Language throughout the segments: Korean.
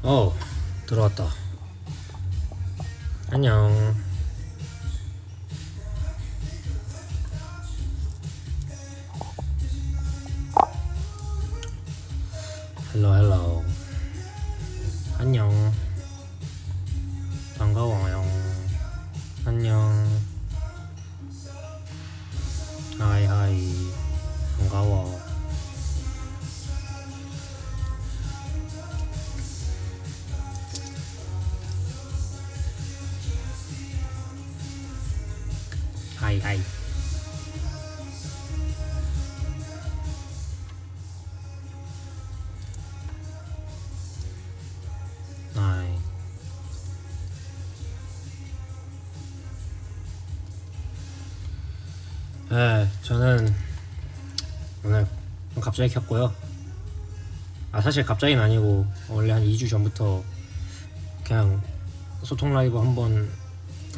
어, 들어왔다. 안녕. 헬로. 안녕. 반가워요. 안녕. 하이. 반가워. 하이. 하이. 저는 오늘 갑자기 켰고요. 사실 갑자기는 아니고 원래 한 2주 전부터 그냥 소통 라이브 한번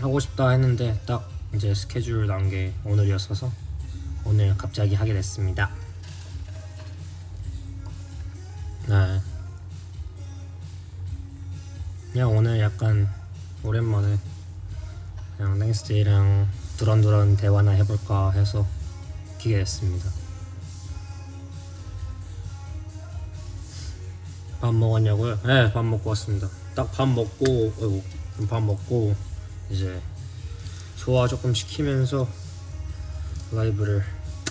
하고 싶다 했는데 딱 이제 스케줄 나온 게 오늘이었어서 오늘 갑자기 하게 됐습니다. 네. 그냥 오늘 약간 오랜만에 그냥 땡스데이랑 두런두런 대화나 해볼까 해서 키게 됐습니다. 밥 먹었냐고요? 네, 밥 먹고 왔습니다. 딱 밥 먹고 이제 소화 조금 시키면서 라이브를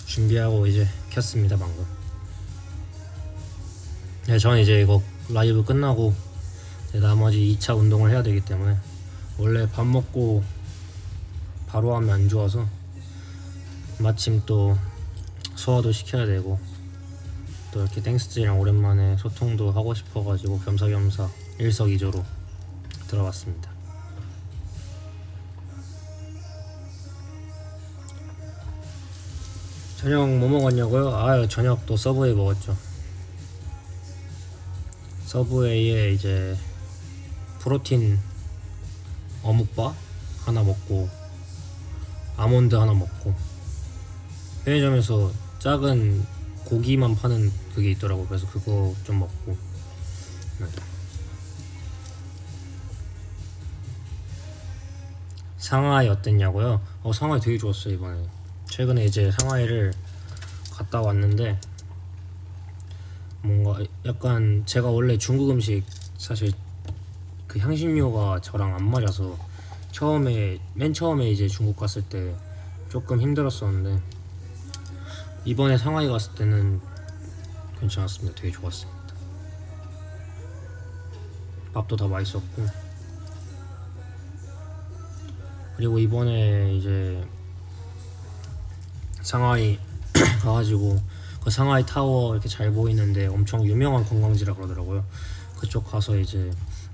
준비하고 이제 켰습니다 방금. 네, 저는 이제 이거 라이브 끝나고 나머지 2차 운동을 해야 되기 때문에 원래 밥 먹고 바로 하면 안 좋아서 마침 또 소화도 시켜야 되고 또 이렇게 땡스들이랑 오랜만에 소통도 하고 싶어가지고 겸사겸사 일석이조로 들어봤습니다. 저녁 뭐 먹었냐고요? 저녁 또 서브웨이 먹었죠. 서브웨이에 이제 프로틴 어묵바 하나 먹고 아몬드 하나 먹고 편의점에서 작은 고기만 파는 그게 있더라고. 그래서 그거 좀 먹고. 네. 상하이 어땠냐고요? 상하이 되게 좋았어요. 이번에 최근에 이제 상하이를 갔다 왔는데 뭔가 약간 제가 원래 중국 음식 사실 그 향신료가 저랑 안 맞아서 맨 처음에 이제 중국 갔을 때 조금 힘들었었는데 이번에 상하이 갔을 때는 괜찮았습니다. 되게 좋았습니다. 밥도 다 맛있었고 그리고 이번에 이제 상하이 가가지고 그 상하이 타워 이렇게 잘 보이는데 엄청 유명한 관광지라 그러더라고요. 그쪽 가서 이제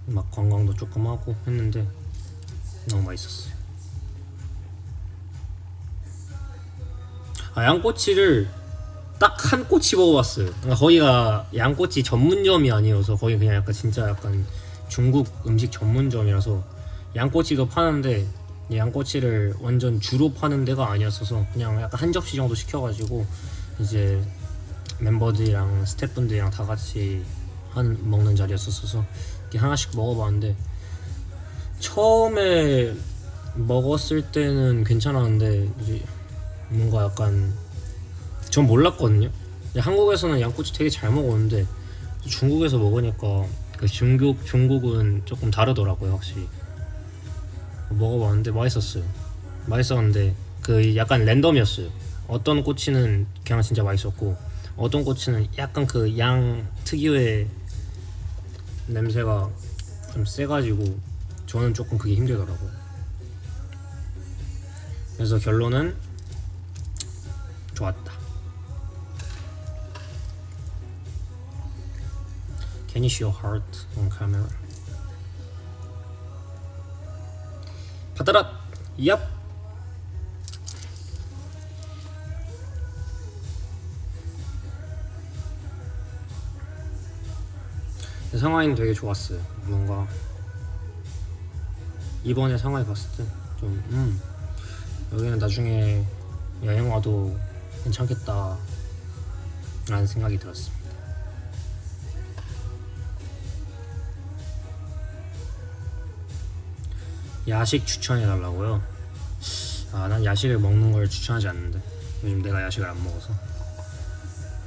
막 관광도 조금 하고 했는데 너무 맛있었어요. 양꼬치를 딱 한 꼬치 먹어봤어요. 그러니까 거기가 양꼬치 전문점이 아니어서 거기 그냥 약간 진짜 약간 중국 음식 전문점이라서 양꼬치도 파는데 양꼬치를 완전 주로 파는 데가 아니었어서 그냥 약간 한 접시 정도 시켜가지고 이제 멤버들이랑 스태프분들이랑 다 같이 먹는 자리였었어서 이렇게 하나씩 먹어봤는데 처음에 먹었을 때는 괜찮았는데 이제 뭔가 약간 전 몰랐거든요. 한국에서는 양꼬치 되게 잘 먹었는데 중국에서 먹으니까 그 중국은 조금 다르더라고요. 확실히 먹어봤는데 맛있었는데 그 약간 랜덤이었어요. 어떤 꼬치는 그냥 진짜 맛있었고 어떤 꼬치는 약간 그 양 특유의 냄새가 좀 세가지고 저는 조금 그게 힘들더라고요. 그래서 결론은 좋았다. Can you show heart on camera? 받아라! 얍! 상하이는 되게 좋았어요. 뭔가 이번에 상하이 갔을 때 좀 여기는 나중에 여행 와도 괜찮겠다 라는 생각이 들었습니다. 야식 추천해달라고요? 아, 난 야식을 먹는 걸 추천하지 않는데 요즘 내가 야식을 안 먹어서.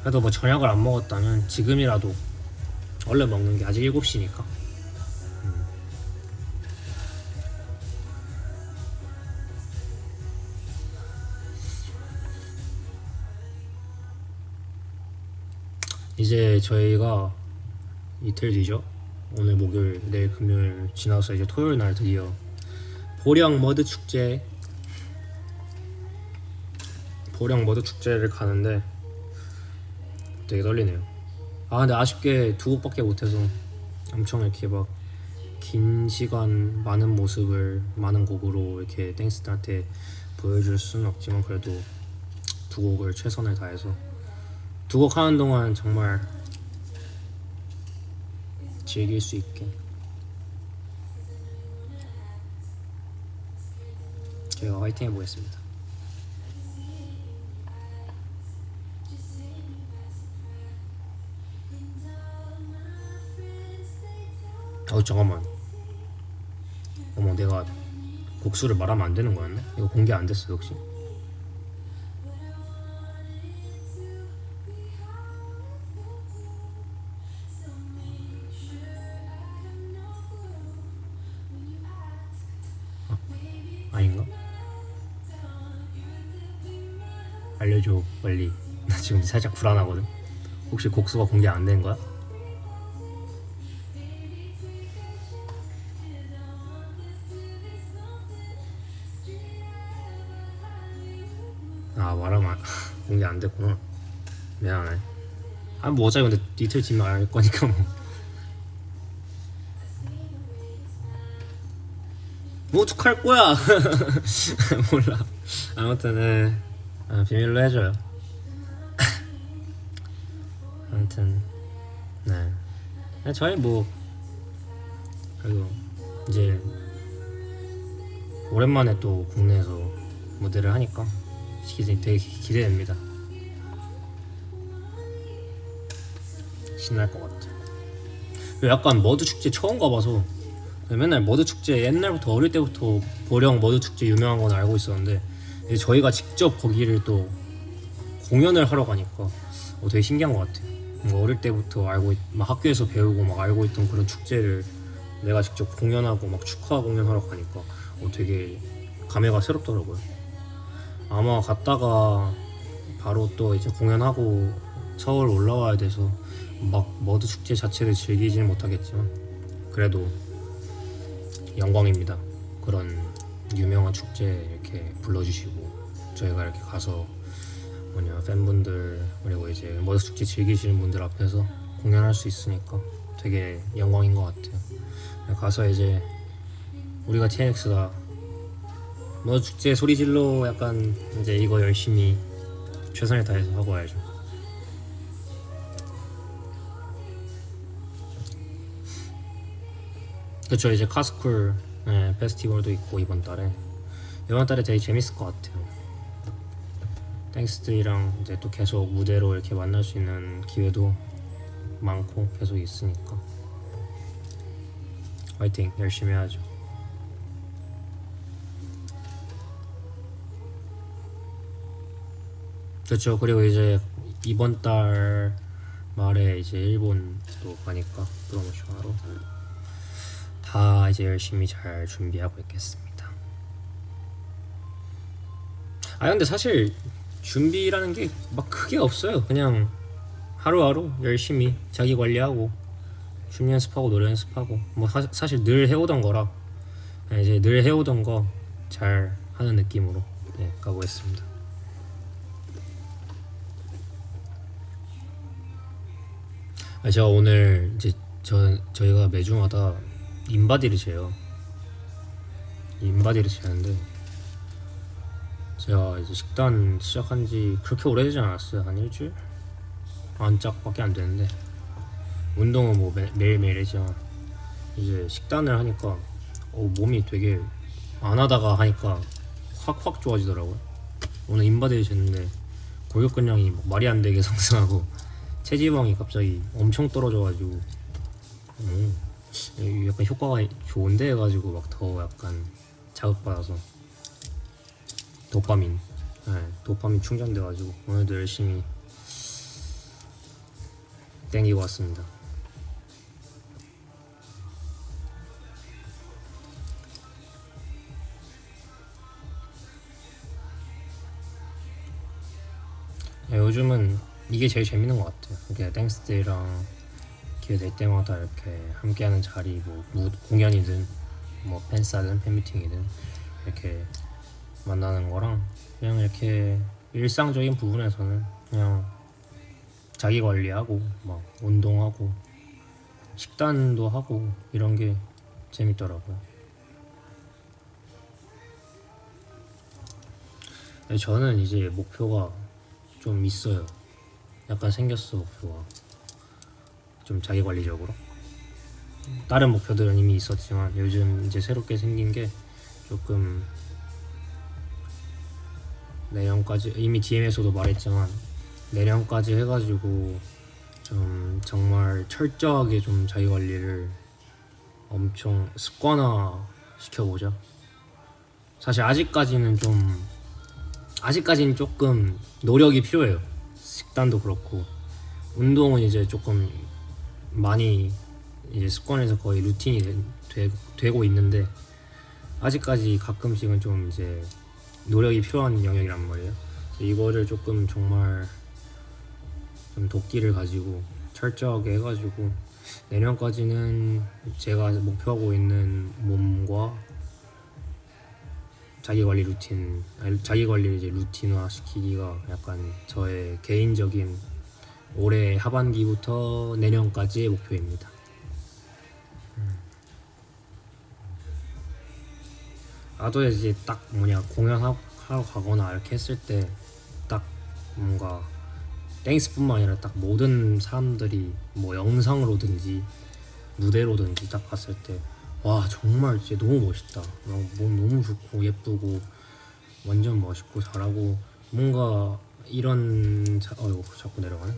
그래도 뭐 저녁을 안 먹었다면 지금이라도 얼른 먹는 게 아직 7시니까. 이제 저희가 이틀 뒤죠. 오늘 목요일, 내일 금요일 지나서 이제 토요일 날 드디어 보령 머드 축제를 가는데 되게 떨리네요. 아, 근데 아쉽게 두 곡밖에 못해서 엄청 이렇게 막 긴 시간 많은 모습을 많은 곡으로 이렇게 땡스들한테 보여줄 수는 없지만 그래도 두 곡을 최선을 다해서 두 곡 하는 동안 정말 즐길 수 있게 제가 화이팅 해보겠습니다. 잠깐만. 어머, 내가 곡수를 말하면 안 되는 거였네? 이거 공개 안 됐어 역시. 아닌가? 알려줘 빨리. 나 지금 살짝 불안하거든. 혹시 곡수가 공개 안 된 거야? 아, 말하면 공개 안 됐구나. 미안해. 아, 뭐 어차피 근데 이틀 뒤면 알 거니까 뭐 어떡할 거야. 몰라. 아무튼 비밀로 해줘요. 아무튼 저희 뭐 그리고 이제 오랜만에 또 국내에서 무대를 하니까 되게 기대됩니다. 신날 것 같아. 약간 머드 축제 처음 가봐서 맨날 머드 축제 옛날부터 어릴 때부터 보령 머드 축제 유명한 건 알고 있었는데 이제 저희가 직접 거기를 또 공연을 하러 가니까 되게 신기한 것 같아요. 뭔가 어릴 때부터 막 학교에서 배우고 막 알고 있던 그런 축제를 내가 직접 공연하고 막 축하 공연하러 가니까 되게 감회가 새롭더라고요. 아마 갔다가 바로 또 이제 공연하고 서울 올라와야 돼서 막 머드 축제 자체를 즐기지는 못하겠지만 그래도 영광입니다. 그런 유명한 축제에 이렇게 불러주시고 저희가 이렇게 가서 팬분들 그리고 이제 머드 축제 즐기시는 분들 앞에서 공연할 수 있으니까 되게 영광인 것 같아요. 가서 이제 우리가 TNX가 머드 축제 소리 질러 약간 이제 이거 열심히 최선을 다해서 하고 와야죠. 그쵸. 이제 카스쿨 페스티벌도 있고 이번 달에 되게 재밌을 것 같아요. 땡스들이랑 이제 또 계속 무대로 이렇게 만날 수 있는 기회도 많고 계속 있으니까 화이팅 열심히 하죠. 그렇죠. 그리고 이제 이번 달 말에 이제 일본도 가니까 프로모션하러 다 이제 열심히 잘 준비하고 있겠습니다. 근데 사실 준비라는 게 막 크게 없어요. 그냥 하루하루 열심히 자기 관리하고 춤 연습하고 노래 연습하고 뭐 사실 늘 해오던 거라 이제 늘 해오던 거 잘 하는 느낌으로 가보겠습니다. 제가 오늘 이제 저희가 매주마다 인바디를 재요. 인바디를 재는데 제가 이제 식단 시작한 지 그렇게 오래되지 않았어요. 한 일주일? 안짝밖에 안 되는데 운동은 뭐 매일매일 했지만 이제 식단을 하니까 몸이 되게 안 하다가 하니까 확 좋아지더라고요. 오늘 인바디를 쟀는데 골격근량이 말이 안 되게 상승하고 체지방이 갑자기 엄청 떨어져가지고 약간 효과가 좋은데 해가지고 막 더 약간 자극받아서 도파민, 네, 도파민 충전돼가지고 오늘도 열심히 땡기고 왔습니다. 네, 요즘은 이게 제일 재밌는 것 같아요. 이렇게 땡스데이랑 기회 될 때마다 이렇게 함께하는 자리, 뭐 공연이든 뭐 팬싸든 팬미팅이든 이렇게 만나는 거랑 그냥 이렇게 일상적인 부분에서는 그냥 자기 관리하고 막 운동하고 식단도 하고 이런 게 재밌더라고요. 저는 이제 목표가 좀 있어요. 약간 생겼어, 목표가. 좀 자기 관리적으로. 다른 목표들은 이미 있었지만 요즘 이제 새롭게 생긴 게 조금 내년까지, 이미 DM에서도 말했지만 내년까지 해가지고 좀 정말 철저하게 좀 자기 관리를 엄청 습관화 시켜보자. 사실 아직까지는 조금 노력이 필요해요. 식단도 그렇고 운동은 이제 조금 많이 이제 습관에서 거의 루틴이 되고 있는데 아직까지 가끔씩은 좀 이제 노력이 필요한 영역이란 말이에요. 이거를 조금 정말 좀 도끼를 가지고 철저하게 해가지고 내년까지는 제가 목표하고 있는 몸과 자기 관리를 이제 루틴화 시키기가 약간 저의 개인적인 올해 하반기부터 내년까지의 목표입니다. 나도 이제 딱 공연하러 가거나 이렇게 했을 때 딱 뭔가 땡스뿐만 아니라 딱 모든 사람들이 뭐 영상으로든지 무대로든지 딱 봤을 때 와 정말 진짜 너무 멋있다. 몸 너무 좋고 예쁘고 완전 멋있고 잘하고 뭔가 이런 자꾸 내려가네.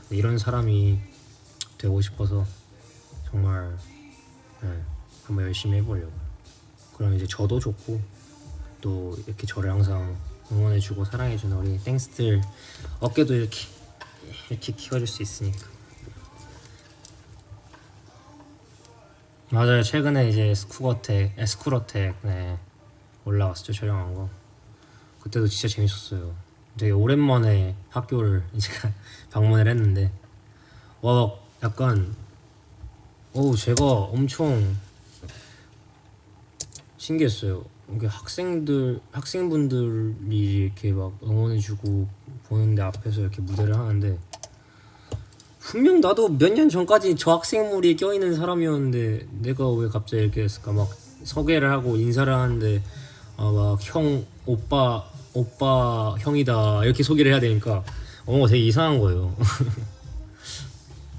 이런 사람이 되고 싶어서 정말 한번 열심히 해보려고. 그럼 이제 저도 좋고 또 이렇게 저를 항상 응원해주고 사랑해주는 우리 땡스들 어깨도 이렇게 키워줄 수 있으니까. 맞아요. 최근에 이제 스쿨어택 올라왔었죠. 촬영한 거. 그때도 진짜 재밌었어요. 되게 오랜만에 학교를 이제 방문을 했는데 와 약간 제가 엄청 신기했어요. 이게 학생분들이 이렇게 막 응원해주고 보는데 앞에서 이렇게 무대를 하는데 분명 나도 몇 년 전까지 저 학생물이 껴있는 사람이었는데 내가 왜 갑자기 이렇게 했을까. 막 소개를 하고 인사를 하는데 막 형, 오빠 형이다 이렇게 소개를 해야 되니까 되게 이상한 거예요.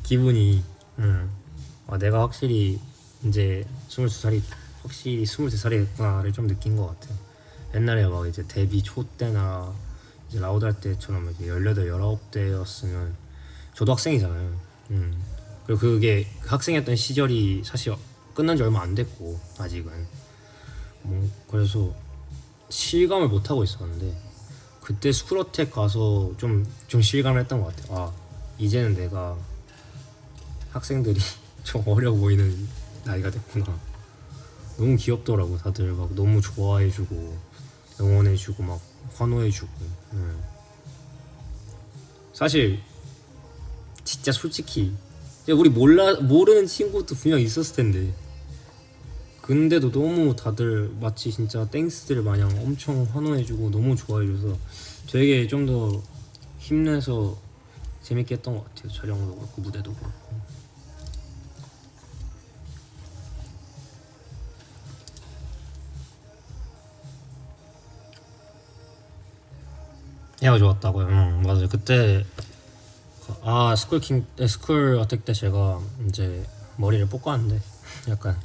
기분이. 내가 확실히 이제 22살이 확실히 23살이 됐구나를 좀 느낀 것 같아요. 옛날에 막 이제 데뷔 초 때나 이제 라우드 할 때처럼 이렇게 18, 19대였으면 저도 학생이잖아요. 그리고 그게 학생이었던 시절이 사실 끝난 지 얼마 안 됐고 아직은 그래서 실감을 못 하고 있었는데 그때 스쿨어택 가서 좀 실감을 했던 것 같아요. 이제는 내가 학생들이 좀 어려 보이는 나이가 됐구나. 너무 귀엽더라고. 다들 막 너무 좋아해주고 응원해주고 막 환호해주고. 사실 진짜 솔직히 우리 모르는 친구도 분명 있었을 텐데 근데도 너무 다들 마치 진짜 땡스들 마냥 엄청 환호해주고 너무 좋아해줘서 되게 좀 더 힘내서 재밌게 했던 것 같아요. 촬영도 그렇고 무대도 그렇고. 헤어졌다고요? 맞아요. 그때 스쿨 어택 때 제가 이제 머리를 볶았는데 약간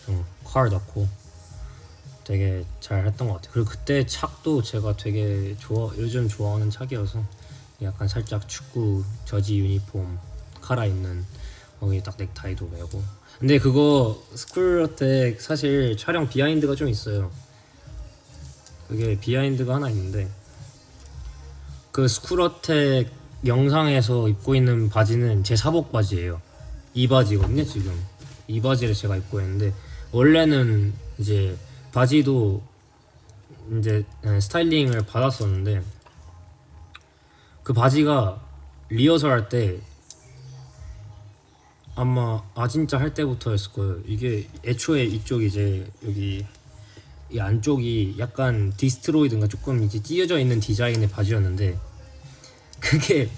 좀 컬 넣고 되게 잘 했던 것 같아요. 그리고 그때 착도 제가 되게 요즘 좋아하는 착이어서 약간 살짝 축구 저지 유니폼 카라 있는 거기 딱 넥타이도 매고. 근데 그거 스쿨 어택 사실 촬영 비하인드가 좀 있어요. 그게 비하인드가 하나 있는데, 그 스쿨어택 영상에서 입고 있는 바지는 제 사복 바지예요. 이 바지거든요. 지금 이 바지를 제가 입고 있는데, 원래는 이제 바지도 이제 스타일링을 받았었는데, 그 바지가 리허설 할 때 아마 진짜 할 때부터였을 거예요. 이게 애초에 이쪽 이제 여기 이 안쪽이 약간 디스트로이드인가 조금 이제 찢어져 있는 디자인의 바지였는데, 그게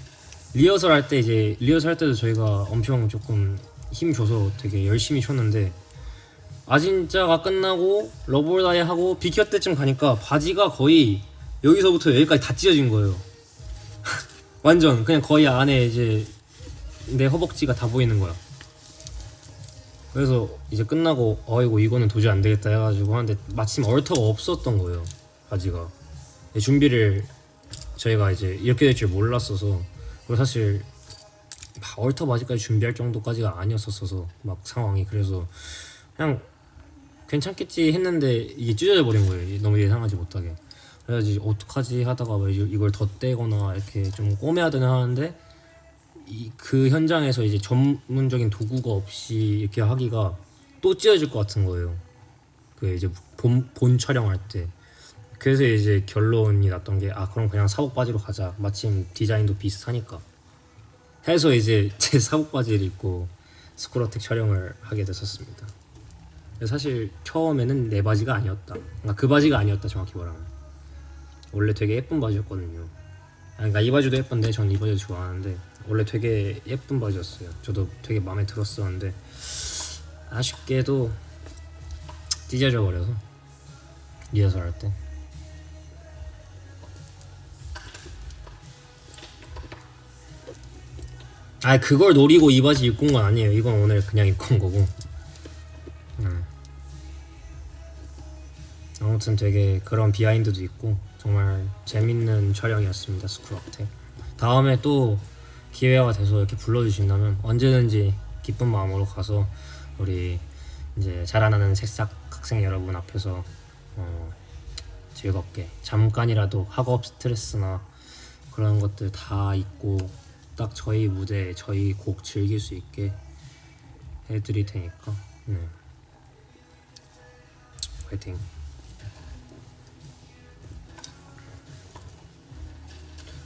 리허설 할 때 이제 리허설 할 때도 저희가 엄청 조금 힘 줘서 되게 열심히 췄는데, 아진짜가 끝나고 러브다이 하고 비켜 때쯤 가니까 바지가 거의 여기서부터 여기까지 다 찢어진 거예요. 완전 그냥 거의 안에 이제 내 허벅지가 다 보이는 거야. 그래서 이제 끝나고 어이구 이거는 도저히 안 되겠다 해가지고 하는데, 마침 얼터가 없었던 거예요, 바지가. 준비를 저희가 이제 이렇게 될 줄 몰랐어서, 그리고 사실 얼터 바지까지 준비할 정도까지가 아니었었어서 막 상황이, 그래서 그냥 괜찮겠지 했는데 이게 찢어져 버린 거예요. 너무 예상하지 못하게. 그래가지고 어떡하지 하다가 이걸 덧대거나 이렇게 좀 꼬매야 되나 하는데, 그 현장에서 이제 전문적인 도구가 없이 이렇게 하기가 또 찢어질 것 같은 거예요. 그 이제 본 촬영할 때. 그래서 이제 결론이 났던 게, 그럼 그냥 사복 바지로 가자. 마침 디자인도 비슷하니까. 해서 이제 제 사복 바지를 입고 스쿨어택 촬영을 하게 됐었습니다. 사실 처음에는 내 바지가 아니었다. 그러니까 그 바지가 아니었다, 정확히 말하면. 원래 되게 예쁜 바지였거든요. 그러니까 이 바지도 예쁜데 전 이 바지도 좋아하는데, 원래 되게 예쁜 바지였어요. 저도 되게 마음에 들었었는데 아쉽게도 찢어져 버려서 리허설 할 때. 그걸 노리고 이 바지 입고 온 건 아니에요. 이건 오늘 그냥 입고 온 거고. 아무튼 되게 그런 비하인드도 있고 정말 재밌는 촬영이었습니다, 스쿨어택. 다음에 또 기회가 돼서 이렇게 불러주신다면 언제든지 기쁜 마음으로 가서 우리 이제 자라나는 새싹 학생 여러분 앞에서 즐겁게 잠깐이라도 학업 스트레스나 그런 것들 다 잊고 딱 저희 무대, 저희 곡 즐길 수 있게 해드릴 테니까. 화이팅.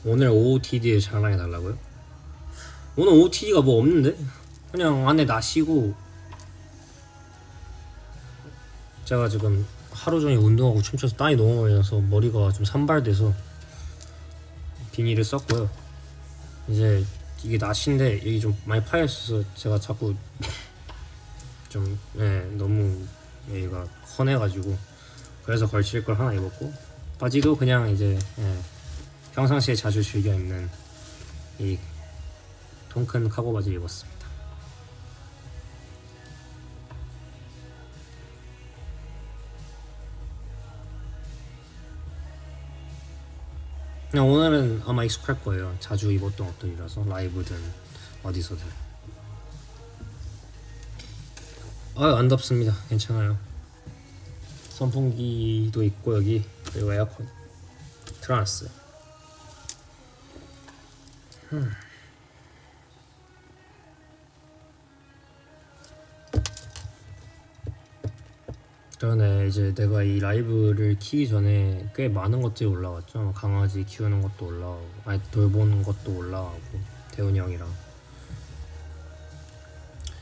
오늘 OOTD에 장난해달라고요? 오늘 OOTD가 뭐 없는데? 그냥 안에 나시고, 제가 지금 하루 종일 운동하고 춤춰서 땀이 너무 많이 나서 머리가 좀 산발돼서 비닐을 썼고요. 이제 이게 나시인데 여기 좀 많이 파여있어서 제가 자꾸 좀 너무 여기가 커내가지고, 그래서 걸칠 걸 하나 입었고, 바지도 그냥 이제 평상시에 자주 즐겨 입는 이 통큰 카고 바지를 입었습니다. 그냥 오늘은 아마 익숙할 거예요. 자주 입었던 옷들이라서, 라이브든 어디서든. 안 덥습니다. 괜찮아요. 선풍기도 있고 여기, 그리고 에어컨 틀어놨어요. 전에 이제 내가 이 라이브를 키기 전에 꽤 많은 것들이 올라왔죠. 강아지 키우는 것도 올라오고, 돌보는 것도 올라오고, 대훈이 형이랑.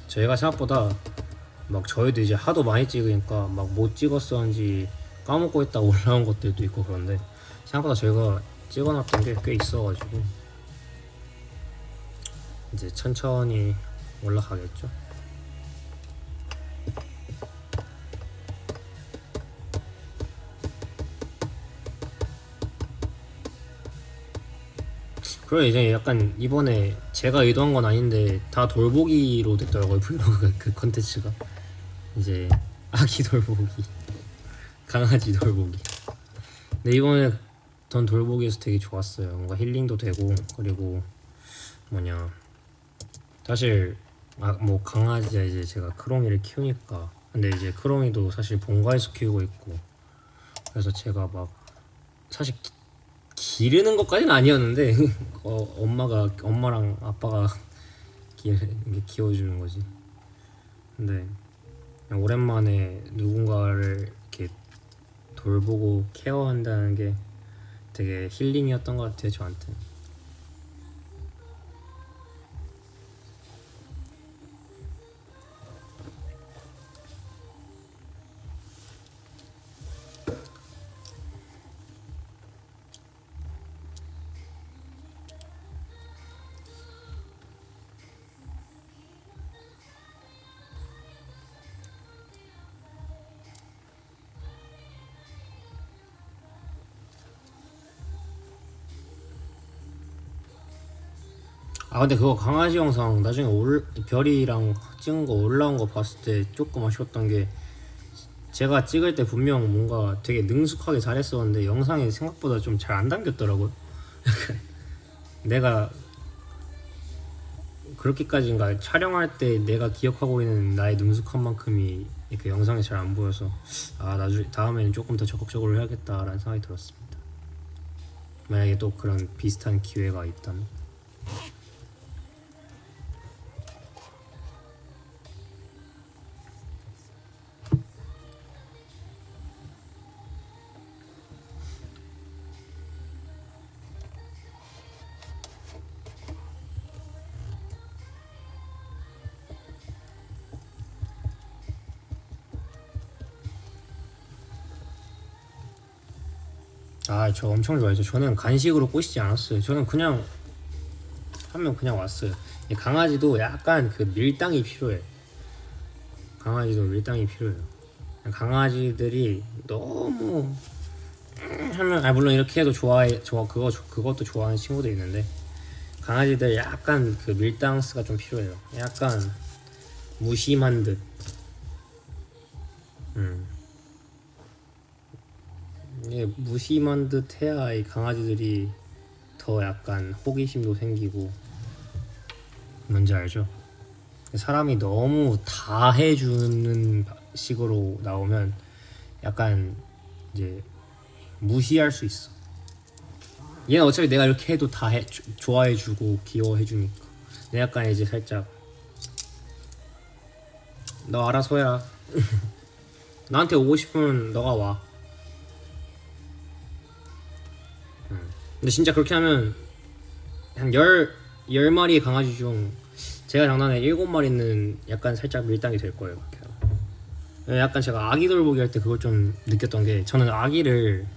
저희가 생각보다 막 저희도 이제 하도 많이 찍으니까 막 못 찍었었는지 까먹고 있다 올라온 것들도 있고, 그런데 생각보다 저희가 찍어놨던 게 꽤 있어가지고 이제 천천히 올라가겠죠. 그래, 이제 약간 이번에 제가 의도한 건 아닌데 다 돌보기로 됐더라고요, 브이로그 그 컨텐츠가. 이제 아기 돌보기, 강아지 돌보기. 근데 이번에 던 돌보기에서 되게 좋았어요. 뭔가 힐링도 되고, 그리고 사실 뭐 강아지야 이제 제가 크롱이를 키우니까. 근데 이제 크롱이도 사실 본가에서 키우고 있고, 그래서 제가 막 사실 기르는 것까지는 아니었는데 엄마랑 아빠가 키워주는 거지. 근데 그냥 오랜만에 누군가를 이렇게 돌보고 케어한다는 게 되게 힐링이었던 것 같아요 저한테. 아 근데 그거 강아지 영상 나중에 별이랑 찍은 거 올라온 거 봤을 때 조금 아쉬웠던 게 제가 찍을 때 분명 뭔가 되게 능숙하게 잘했었는데 영상에 생각보다 좀 잘 안 담겼더라고요. 내가 그렇게까지인가 촬영할 때 내가 기억하고 있는 나의 능숙한 만큼이 이렇게 영상에 잘 안 보여서 아 나중에 다음에는 조금 더 적극적으로 해야겠다라는 생각이 들었습니다. 만약에 또 그런 비슷한 기회가 있다면. 아, 저 엄청 좋아했죠. 저는 간식으로 꼬시지 않았어요. 저는 그냥 하면 그냥 왔어요. 이 강아지도 약간 그 밀당이 필요해. 강아지도 밀당이 필요해요. 강아지들이 너무 하면 아 물론 이렇게 해도 그것도 좋아하는 친구도 있는데 강아지들 약간 그 밀당스가 좀 필요해요. 약간 무심한 듯. 이게 무심한 듯 해야 이 강아지들이 더 약간 호기심도 생기고 뭔지 알죠? 사람이 너무 다 해주는 식으로 나오면 약간 이제 무시할 수 있어. 얘는 어차피 내가 이렇게 해도 다 좋아해주고 귀여워해주니까. 근데 약간 이제 살짝 너 알아서 해라. 나한테 오고 싶으면 너가 와. 근데 진짜 그렇게 하면 한 10마리의 강아지 중 제가 장난해 7마리는 약간 살짝 밀당이 될 거예요. 약간 제가 아기 돌보기 할 때 그걸 좀 느꼈던 게 저는 아기를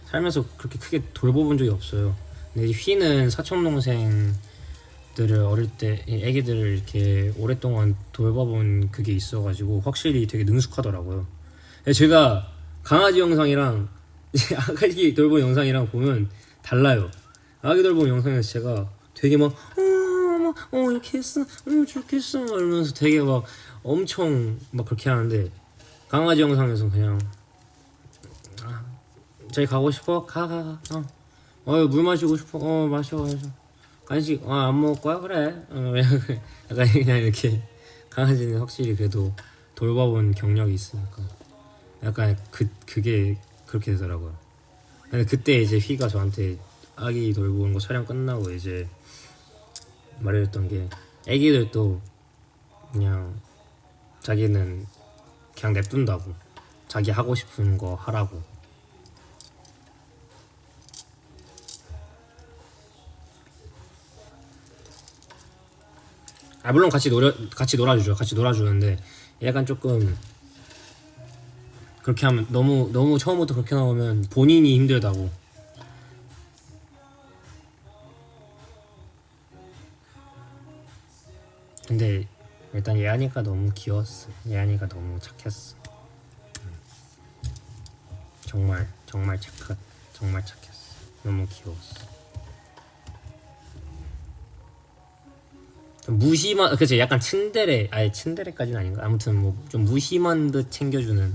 살면서 그렇게 크게 돌봐본 적이 없어요. 근데 휘는 사촌동생들을 어릴 때 애기들을 이렇게 오랫동안 돌봐본 그게 있어가지고 확실히 되게 능숙하더라고요. 제가 강아지 영상이랑 아기 돌본 영상이랑 보면 달라요. 아기 돌본 영상에서 제가 되게 막 이렇게 했어, 저렇게 했어 이러면서 되게 막 엄청 막 그렇게 하는데 강아지 영상에서 그냥 저기 가고 싶어? 가. 물 마시고 싶어? 마셔. 간식 안 먹을 거야? 그래. 약간 그냥 이렇게 강아지는 확실히 그래도 돌봐본 경력이 있으니까 약간 그게 그렇게 되더라고요. 근데 그때 이제 휘가 저한테 아기 돌보는 거 촬영 끝나고 이제 말해줬던 게 애기들도 그냥 자기는 그냥 냅둔다고 자기 하고 싶은 거 하라고. 아 물론 같이 놀아주죠. 같이 놀아주는데 약간 조금 그렇게 하면 너무 처음부터 그렇게 나오면 본인이 힘들다고. 근데 일단 예안이가 너무 귀여웠어. 예안이가 너무 착했어. 정말 정말 착했어. 너무 귀여웠어. 무심한 그치 약간 츤데레 아예 츤데레까지는 아닌가. 아무튼 뭐 좀 무심한 듯 챙겨주는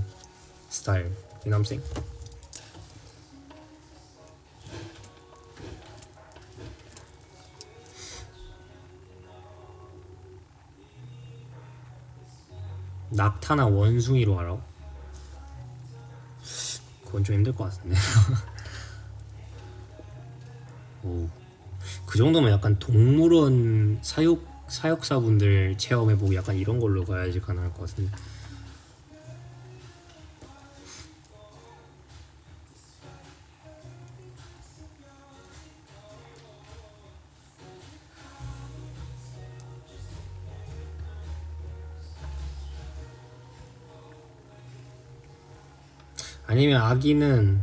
스타일. You know what I'm saying? 낙타나 원숭이로 하라고? 그건 좀 힘들 것 같은데. 오, 그 정도면 약간 동물원 사육사분들 체험해보고 약간 이런 걸로 가야지 가능할 것 같은데. 아니면 아기는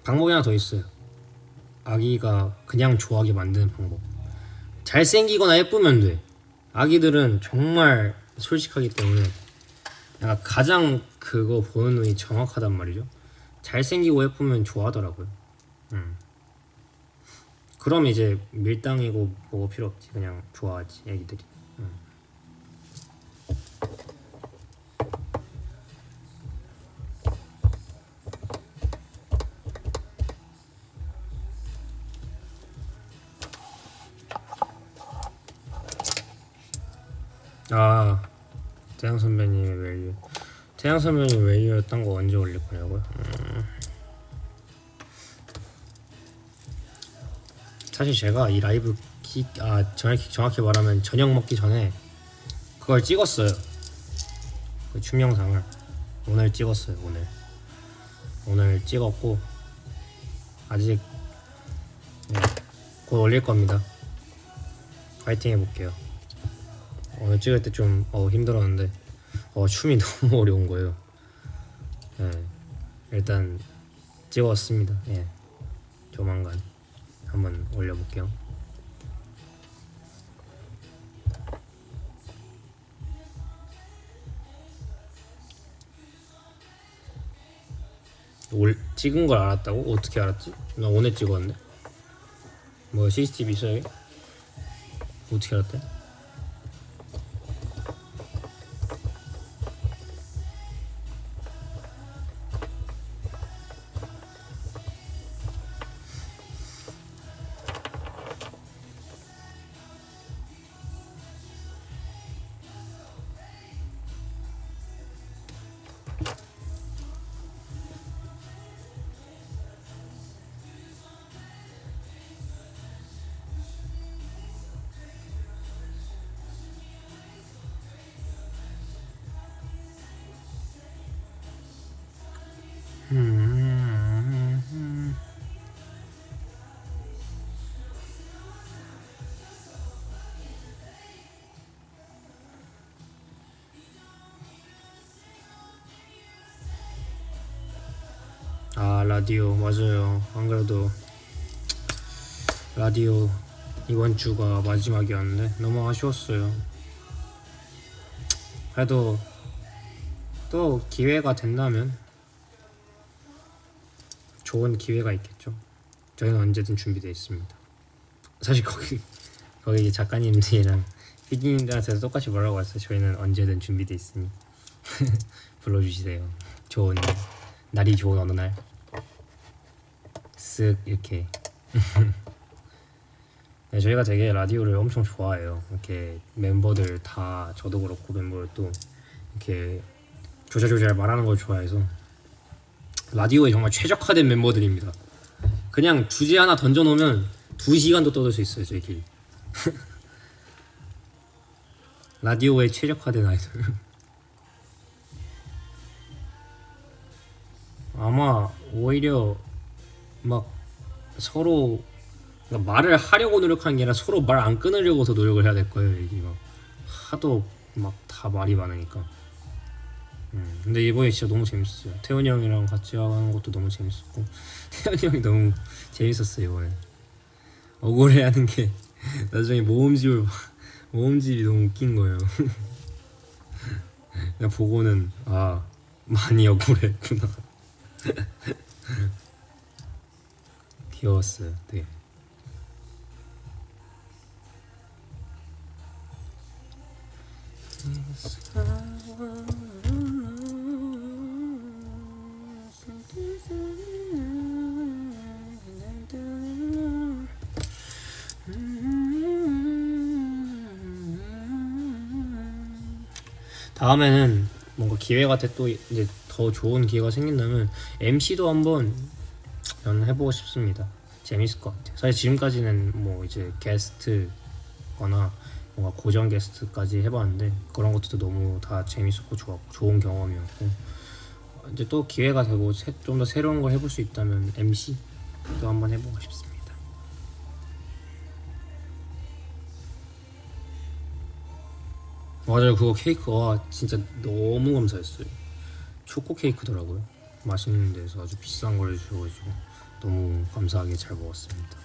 방법이 하나 더 있어요. 아기가 그냥 좋아하게 만드는 방법. 잘생기거나 예쁘면 돼. 아기들은 정말 솔직하기 때문에 약간 가장 그거 보는 눈이 정확하단 말이죠. 잘생기고 예쁘면 좋아하더라고요. 그럼 이제 밀당이고 뭐가 필요 없지. 그냥 좋아하지 애기들이. 아, 태양 선배님의 웨이유. 태양 선배님 웨이유였던 거 언제 올릴 거냐고요? 사실 제가 이 라이브 정확히 말하면 저녁 먹기 전에 그걸 찍었어요. 그 춤 영상을 오늘 찍었어요. 오늘 찍었고 아직 곧 올릴 겁니다. 파이팅 해볼게요. 오늘 찍을 때 좀 힘들었는데 춤이 너무 어려운 거예요. 예, 일단 찍었습니다. 예, 조만간 한번 올려볼게요. 찍은 걸 알았다고? 어떻게 알았지? 나 오늘 찍었는데. 뭐 CCTV 있어요? 어떻게 알았대? 아, 라디오 맞아요. 안 그래도 라디오 이번 주가 마지막이었는데 너무 아쉬웠어요. 그래도 또 기회가 된다면 좋은 기회가 있겠죠. 저희는 언제든 준비되어 있습니다. 사실 거기 이제 작가님들이랑 PD님들한테도 똑같이 뭐라고 했어요. 저희는 언제든 준비되어 있으니 불러주시세요. 날이 좋은 어느 날 쓱 이렇게. 네, 저희가 되게 라디오를 엄청 좋아해요. 이렇게 멤버들 다 저도 그렇고 멤버들도 이렇게 조잘조잘 말하는 걸 좋아해서 라디오에 정말 최적화된 멤버들입니다. 그냥 주제 하나 던져놓으면 2시간도 떠들 수 있어요 저희끼리. 라디오에 최적화된 아이돌. 아마 오히려 막 서로 그러니까 말을 하려고 노력하는 게 아니라 서로 말 안 끊으려고 더 노력을 해야 될 거예요. 이게 막 하도 막 다 말이 많으니까. 근데 이번에 진짜 너무 재밌었어요. 태훈이 형이랑 같이 하는 것도 너무 재밌었고 태훈이 형이 너무 재밌었어요 이번에. 억울해하는 게 나중에 모음집이 너무 웃긴 거예요. 그냥 보고는 많이 억울했구나. 귀여웠어요. 되게. 다음에는 뭔가 기회가 또 이제 더 좋은 기회가 생긴다면 MC도 한번 저는 해보고 싶습니다. 재밌을 것 같아요. 사실 지금까지는 뭐 이제 게스트거나 뭔가 고정 게스트까지 해봤는데 그런 것도 너무 다 재밌었고 좋은 경험이었고 이제 또 기회가 되고 좀 더 새로운 걸 해볼 수 있다면 MC도 한번 해보고 싶습니다. 맞아요. 그거 케이크 와 진짜 너무 감사했어요. 초코 케이크더라고요. 맛있는 데서 아주 비싼 걸 주셔가지고 너무 감사하게 잘 먹었습니다.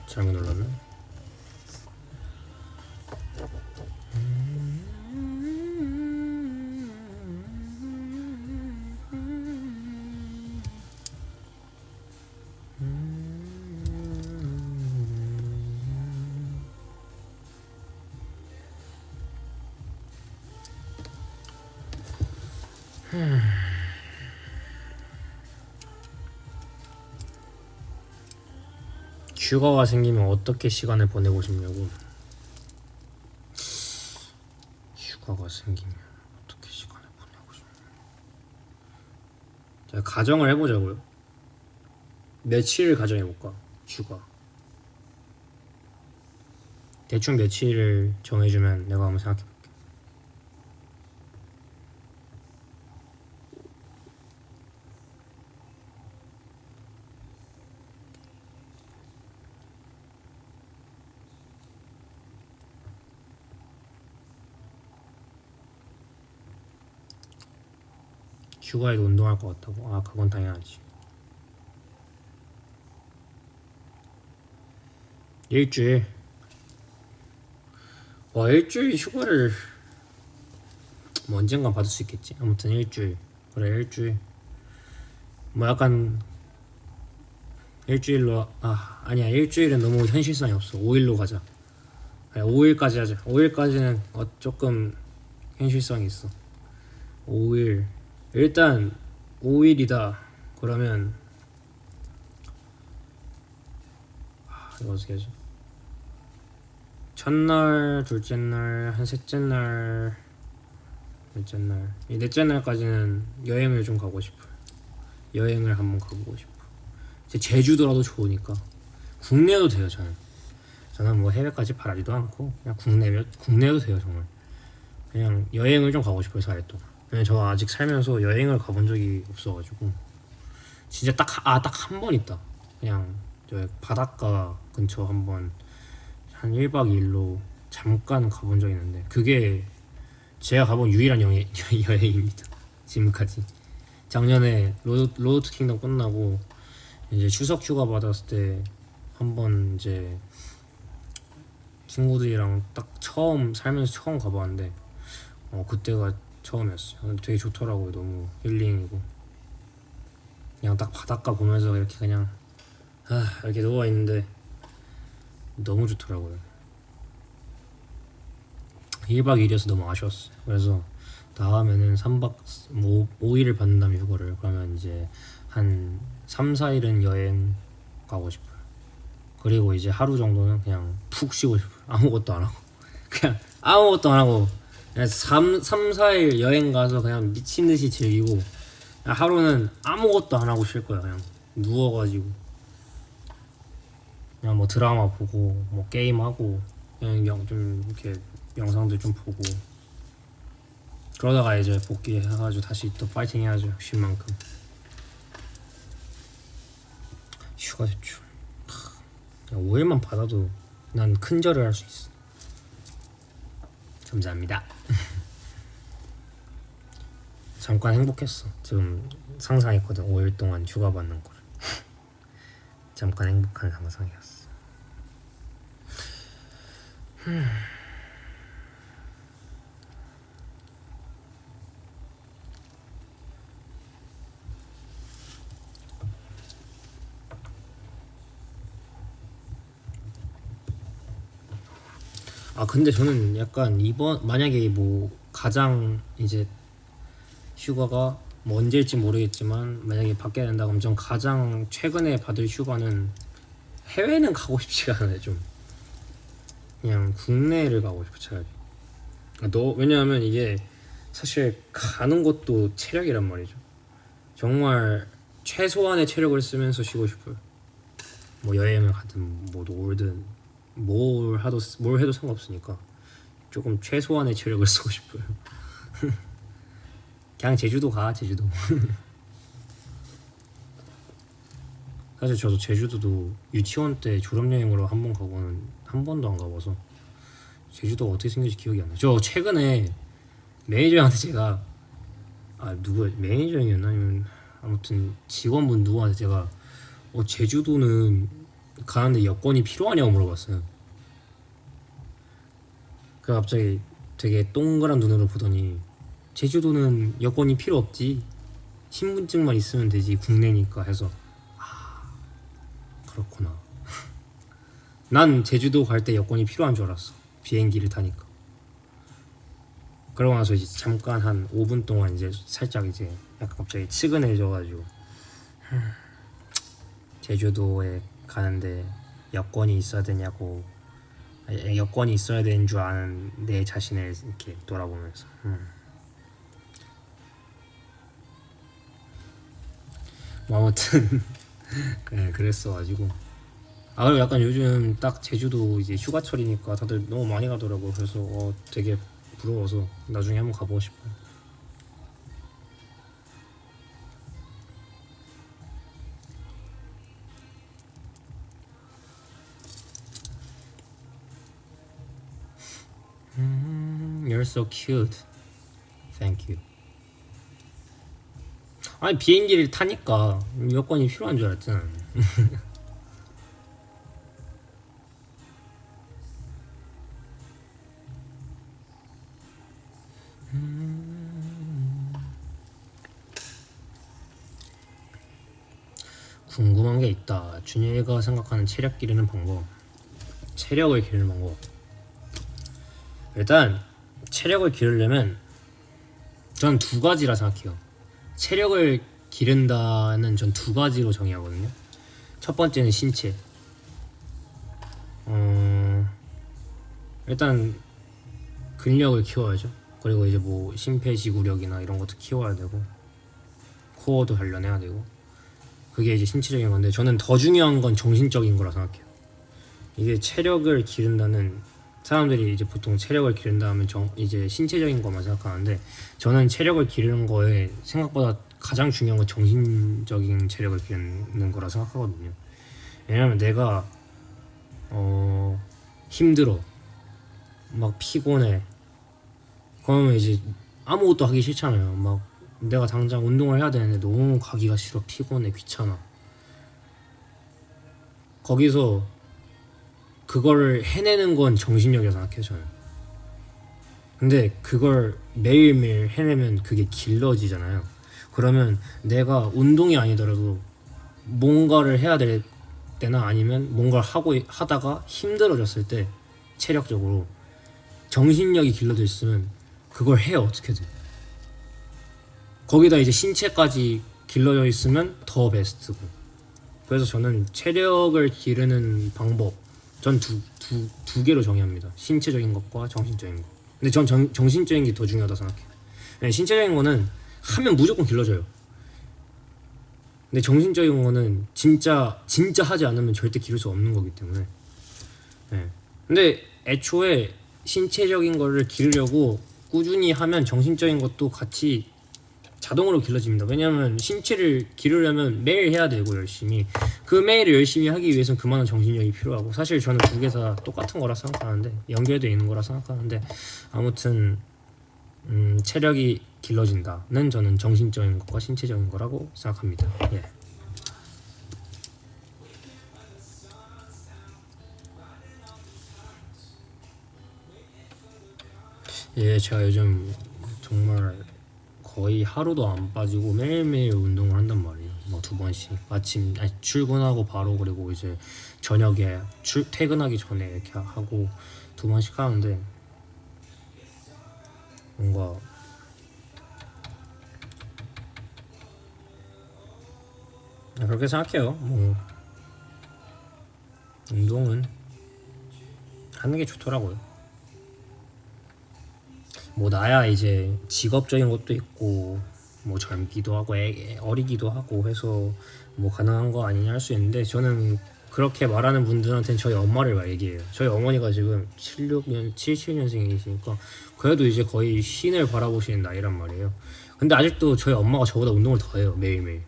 잘못 눌렀네. 휴가가 생기면 어떻게 시간을 보내고 싶냐고. 휴가가 생기면 어떻게 시간을 보내고 싶냐. 자, 가정을 해보자고요. 며칠을 가정해볼까? 휴가 대충 며칠을 정해주면 내가 한번 생각해볼게. 휴가에도 운동할 것 같다고? 아 그건 당연하지. 일주일. 와 일주일 휴가를 뭐 언젠간 받을 수 있겠지. 아무튼 일주일. 그래 일주일. 뭐 약간 일주일로 아니야 일주일은 너무 현실성이 없어. 5일로 가자. 아니, 5일까지 하자. 5일까지는 조금 현실성이 있어. 5일 일단 5일이다 그러면 이거 어떻게 하지? 첫날, 둘째 날, 한 셋째 날, 넷째 날. 이 넷째 날까지는 여행을 좀 가고 싶어요. 여행을 한번 가보고 싶어. 제주도라도 좋으니까. 국내도 돼요 저는 뭐 해외까지 바라지도 않고 그냥 국내도 돼요 정말. 그냥 여행을 좀 가고 싶어요 4일 동안. 왜냐면 저 아직 살면서 여행을 가본 적이 없어가지고 진짜 딱 한 번 있다. 그냥 저 바닷가 근처 한번 한 1박 2일로 잠깐 가본 적이 있는데 그게 제가 가본 유일한 여행입니다. 지금까지. 작년에 로드 투 킹덤 끝나고 이제 추석 휴가 받았을 때 한번 이제 친구들이랑 딱 살면서 처음 가봤는데 그때가 처음이었어요. 되게 좋더라고요. 너무 힐링이고 그냥 딱 바닷가 보면서 이렇게 그냥 이렇게 누워있는데 너무 좋더라고요. 1박 2일이어서 너무 아쉬웠어요. 그래서 다음에는 5일을 받는다면 휴가를 그러면 이제 한 3, 4일은 여행 가고 싶어요. 그리고 이제 하루 정도는 그냥 푹 쉬고 싶어요. 아무것도 안 하고 그냥 아무것도 안 하고 그냥 3, 4일 여행 가서 그냥 미친듯이 즐기고 하루는 아무것도 안 하고 쉴 거야. 그냥 누워가지고 그냥 뭐 드라마 보고 뭐 게임하고 그냥 좀 이렇게 영상들 좀 보고 그러다가 이제 복귀해가지고 다시 또 파이팅 해야죠. 쉴 만큼. 휴가 대출 5일만 받아도 난 큰 절을 할 수 있어. 감사합니다. 잠깐 행복했어. 지금 상상했거든. 5일 동안 휴가 받는 거를. 잠깐 행복한 상상이었어. 근데 저는 약간 만약에 뭐 가장 이제 휴가가 뭐 언제일지 모르겠지만 만약에 받게 된다 그러면 전 가장 최근에 받을 휴가는 해외는 가고 싶지가 않아요. 좀 그냥 국내를 가고 싶어 차라리. 너 왜냐하면 이게 사실 가는 것도 체력이란 말이죠. 정말 최소한의 체력을 쓰면서 쉬고 싶어요. 뭐 여행을 가든 뭐 놀든 뭘 해도 상관없으니까 조금 최소한의 체력을 쓰고 싶어요. 그냥 제주도 가 제주도. 사실 저도 제주도도 유치원 때 졸업여행으로 한 번 가고는 한 번도 안 가봐서 제주도가 어떻게 생겼지 기억이 안 나요. 저 최근에 매니저 형한테 제가 누구 매니저 형이었나 아니면 아무튼 직원분 누구한테 제가 제주도는 가는데 여권이 필요하냐고 물어봤어요. 그 갑자기 되게 동그란 눈으로 보더니 제주도는 여권이 필요 없지 신분증만 있으면 되지 국내니까 해서 그렇구나. 난 제주도 갈 때 여권이 필요한 줄 알았어. 비행기를 타니까. 그러고 나서 이제 잠깐 한 5분 동안 이제 살짝 이제 약간 갑자기 측은해져가지고 제주도에 가는데 여권이 있어야 되냐고 여권이 있어야 되는 줄 아는 내 자신을 이렇게 돌아보면서 뭐 아무튼 네, 그랬어가지고 그리고 약간 요즘 딱 제주도 이제 휴가철이니까 다들 너무 많이 가더라고. 그래서 되게 부러워서 나중에 한번 가보고 싶어요. You're so cute. Thank you. 아니 비행기를 타니까 여권이 필요한 줄 알았잖아. 궁금한 게 있다. 준이가 생각하는 체력 기르는 방법. 체력을 기르는 방법. 일단 체력을 기르려면 전 두 가지라 생각해요. 체력을 기른다는 전 두 가지로 정의하거든요. 첫 번째는 신체. 일단 근력을 키워야죠. 그리고 이제 뭐 심폐지구력이나 이런 것도 키워야 되고 코어도 단련해야 되고 그게 이제 신체적인 건데 저는 더 중요한 건 정신적인 거라 생각해요. 이게 체력을 기른다는 사람들이 이제 보통 체력을 기른다 하면 이제 신체적인 것만 생각하는데 저는 체력을 기르는 거에 생각보다 가장 중요한 건 정신적인 체력을 기르는 거라 생각하거든요. 왜냐면 내가 힘들어 막 피곤해 그러면 이제 아무것도 하기 싫잖아요. 막 내가 당장 운동을 해야 되는데 너무 가기가 싫어 피곤해 귀찮아 거기서 그걸 해내는 건 정신력이라고 생각해요 저는. 근데 그걸 매일매일 해내면 그게 길러지잖아요. 그러면 내가 운동이 아니더라도 뭔가를 해야 될 때나 아니면 뭔가를 하다가 힘들어졌을 때 체력적으로 정신력이 길러져 있으면 그걸 해요 어떻게든. 거기다 이제 신체까지 길러져 있으면 더 베스트고. 그래서 저는 체력을 기르는 방법 전 두 개로 정의합니다. 신체적인 것과 정신적인 것. 근데 전 정신적인 게 더 중요하다 생각해요. 신체적인 거는 하면 무조건 길러져요. 근데 정신적인 거는 진짜 하지 않으면 절대 기를 수 없는 거기 때문에. 네. 근데 애초에 신체적인 거를 기르려고 꾸준히 하면 정신적인 것도 같이 자동으로 길러집니다. 왜냐하면 신체를 기르려면 매일 해야 되고 열심히 그 매일을 열심히 하기 위해서는 그만한 정신력이 필요하고 사실 저는 두 개 다 똑같은 거라 생각하는데 연결되어 있는 거라 생각하는데 아무튼 체력이 길러진다는 저는 정신적인 것과 신체적인 거라고 생각합니다. 예. 예, 제가 요즘 정말 거의 하루도 안 빠지고 매일매일 운동을 한단 말이에요. 뭐 두 번씩 출근하고 바로 그리고 이제 저녁에 퇴근하기 전에 이렇게 하고 두 번씩 하는데 뭔가 그렇게 생각해요. 뭐 운동은 하는 게 좋더라고요. 뭐 나야 이제 직업적인 것도 있고 뭐 젊기도 하고 어리기도 하고 해서 뭐 가능한 거 아니냐 할 수 있는데 저는 그렇게 말하는 분들한테는 저희 엄마를 막 얘기해요. 저희 어머니가 지금 77년생이시니까 그래도 이제 거의 신을 바라보시는 나이란 말이에요. 근데 아직도 저희 엄마가 저보다 운동을 더 해요. 매일매일.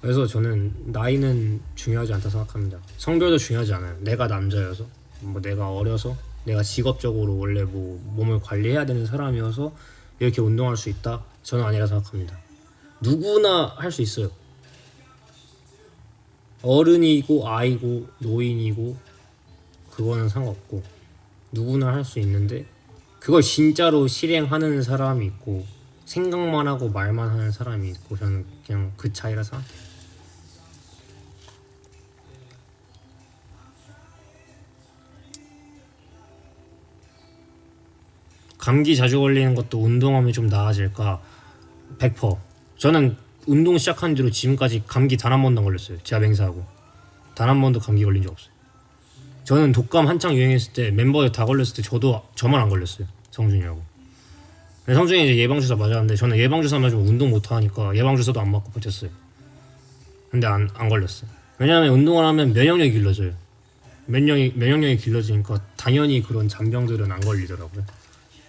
그래서 저는 나이는 중요하지 않다 생각합니다. 성별도 중요하지 않아요. 내가 남자여서 뭐 내가 어려서 내가 직업적으로 원래 뭐 몸을 관리해야 되는 사람이어서 이렇게 운동할 수 있다? 저는 아니라 생각합니다. 누구나 할 수 있어요. 어른이고 아이고 노인이고 그거는 상관없고 누구나 할 수 있는데 그걸 진짜로 실행하는 사람이 있고 생각만 하고 말만 하는 사람이 있고 저는 그냥 그 차이라 생각해요. 감기 자주 걸리는 것도 운동하면 좀 나아질까? 100%. 저는 운동 시작한 뒤로 지금까지 감기 단 한 번도 안 걸렸어요. 제가 맹세하고 단 한 번도 감기 걸린 적 없어요. 저는 독감 한창 유행했을 때 멤버들 다 걸렸을 때 저만 안 걸렸어요. 성준이하고. 성준이 이제 예방주사 맞았는데 저는 예방주사 맞으면 운동 못 하니까 예방주사도 안 맞고 버텼어요. 근데 안 걸렸어요. 왜냐하면 운동을 하면 면역력이 길러져요. 면역력이 길러지니까 당연히 그런 잔병들은 안 걸리더라고요.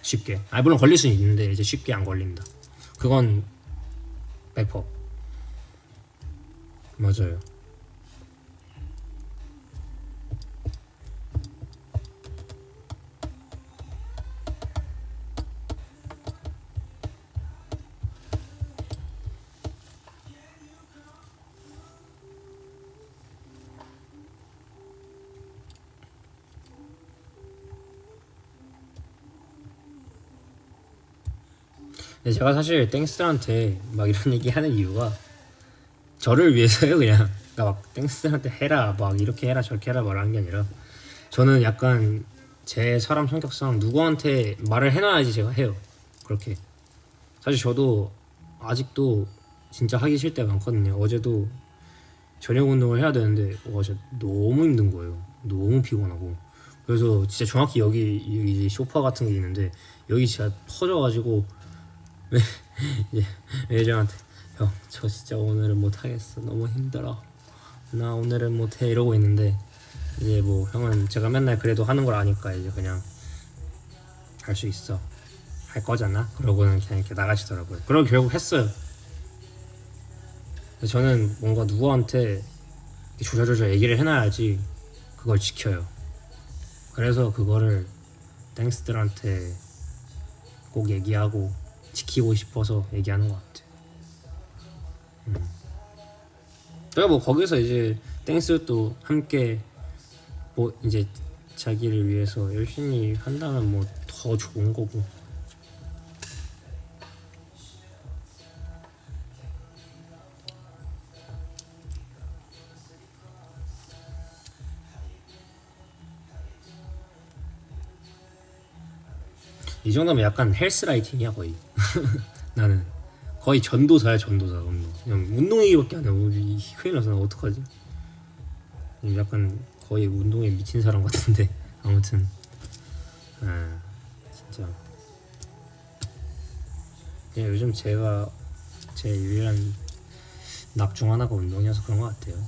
쉽게. 물론 걸릴 수는 있는데 이제 쉽게 안 걸린다. 그건 100% 맞아요. 근데 제가 사실 땡스들한테 막 이런 얘기 하는 이유가 저를 위해서요 그냥. 그러니까 막 땡스들한테 해라 막 이렇게 해라 저렇게 해라 말하는 게 아니라 저는 약간 제 사람 성격상 누구한테 말을 해놔야지 제가 해요. 그렇게. 사실 저도 아직도 진짜 하기 싫을 때가 많거든요. 어제도 저녁 운동을 해야 되는데 진짜 너무 힘든 거예요. 너무 피곤하고. 그래서 진짜 정확히 여기 소파 같은 게 있는데 여기 진짜 퍼져가지고 매니저한테 형 저 진짜 오늘은 못하겠어 너무 힘들어 나 오늘은 못해 이러고 있는데 이제 뭐 형은 제가 맨날 그래도 하는 걸 아니까 이제 그냥 할 수 있어 할 거잖아 그러고는 그냥 이렇게 나가시더라고요. 그러고 결국 했어요. 저는 뭔가 누구한테 조절조절 얘기를 해놔야지 그걸 지켜요. 그래서 그거를 땡스들한테 꼭 얘기하고 지키고 싶어서 얘기하는 것 같아. 제가 뭐 거기서 이제 땡스도 함께 뭐 이제 자기를 위해서 열심히 한다면 뭐 더 좋은 거고. 이 정도면 약간 헬스라이팅이야 거의. 나는 거의 전도사야 전도사. 그냥 운동 얘기밖에 안 해. 큰일 나서 나 어떡하지? 약간 거의 운동에 미친 사람 같은데 아무튼 진짜 그냥 요즘 제가 제 유일한 낙 중 하나가 운동이어서 그런 것 같아요.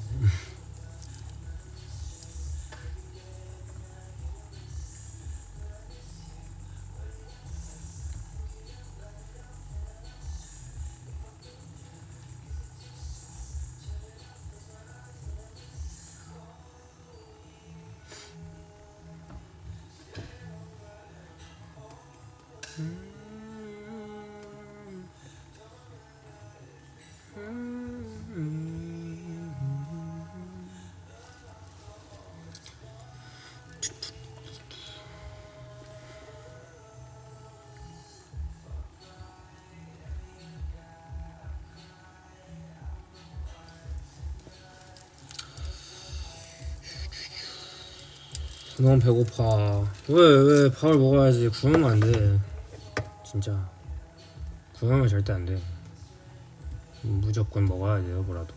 너무 배고파. 왜 밥을 먹어야지. 굶으면 안 돼. 진짜 굶으면 절대 안 돼. 무조건 먹어야 돼요 뭐라도.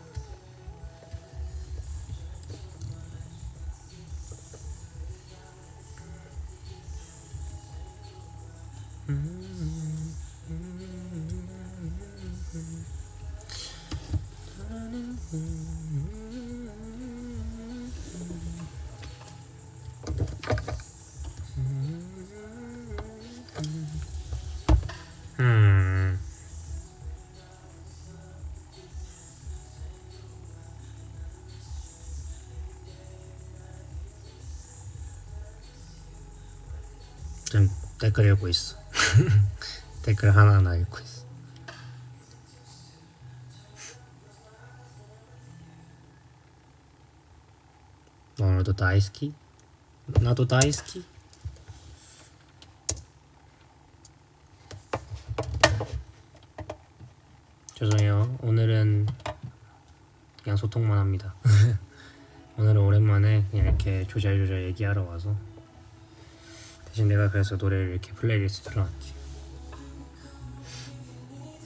지금 댓글 읽고 있어. 댓글 하나하나 읽고 있어. 오늘도 다이스키? 나도 다이스키? 죄송해요. 오늘은 그냥 소통만 합니다. 오늘은 오랜만에 그냥 이렇게 조잘조잘 얘기하러 와서 대신 내가 그래서 노래를 이렇게 플레이리스트 틀어놨지.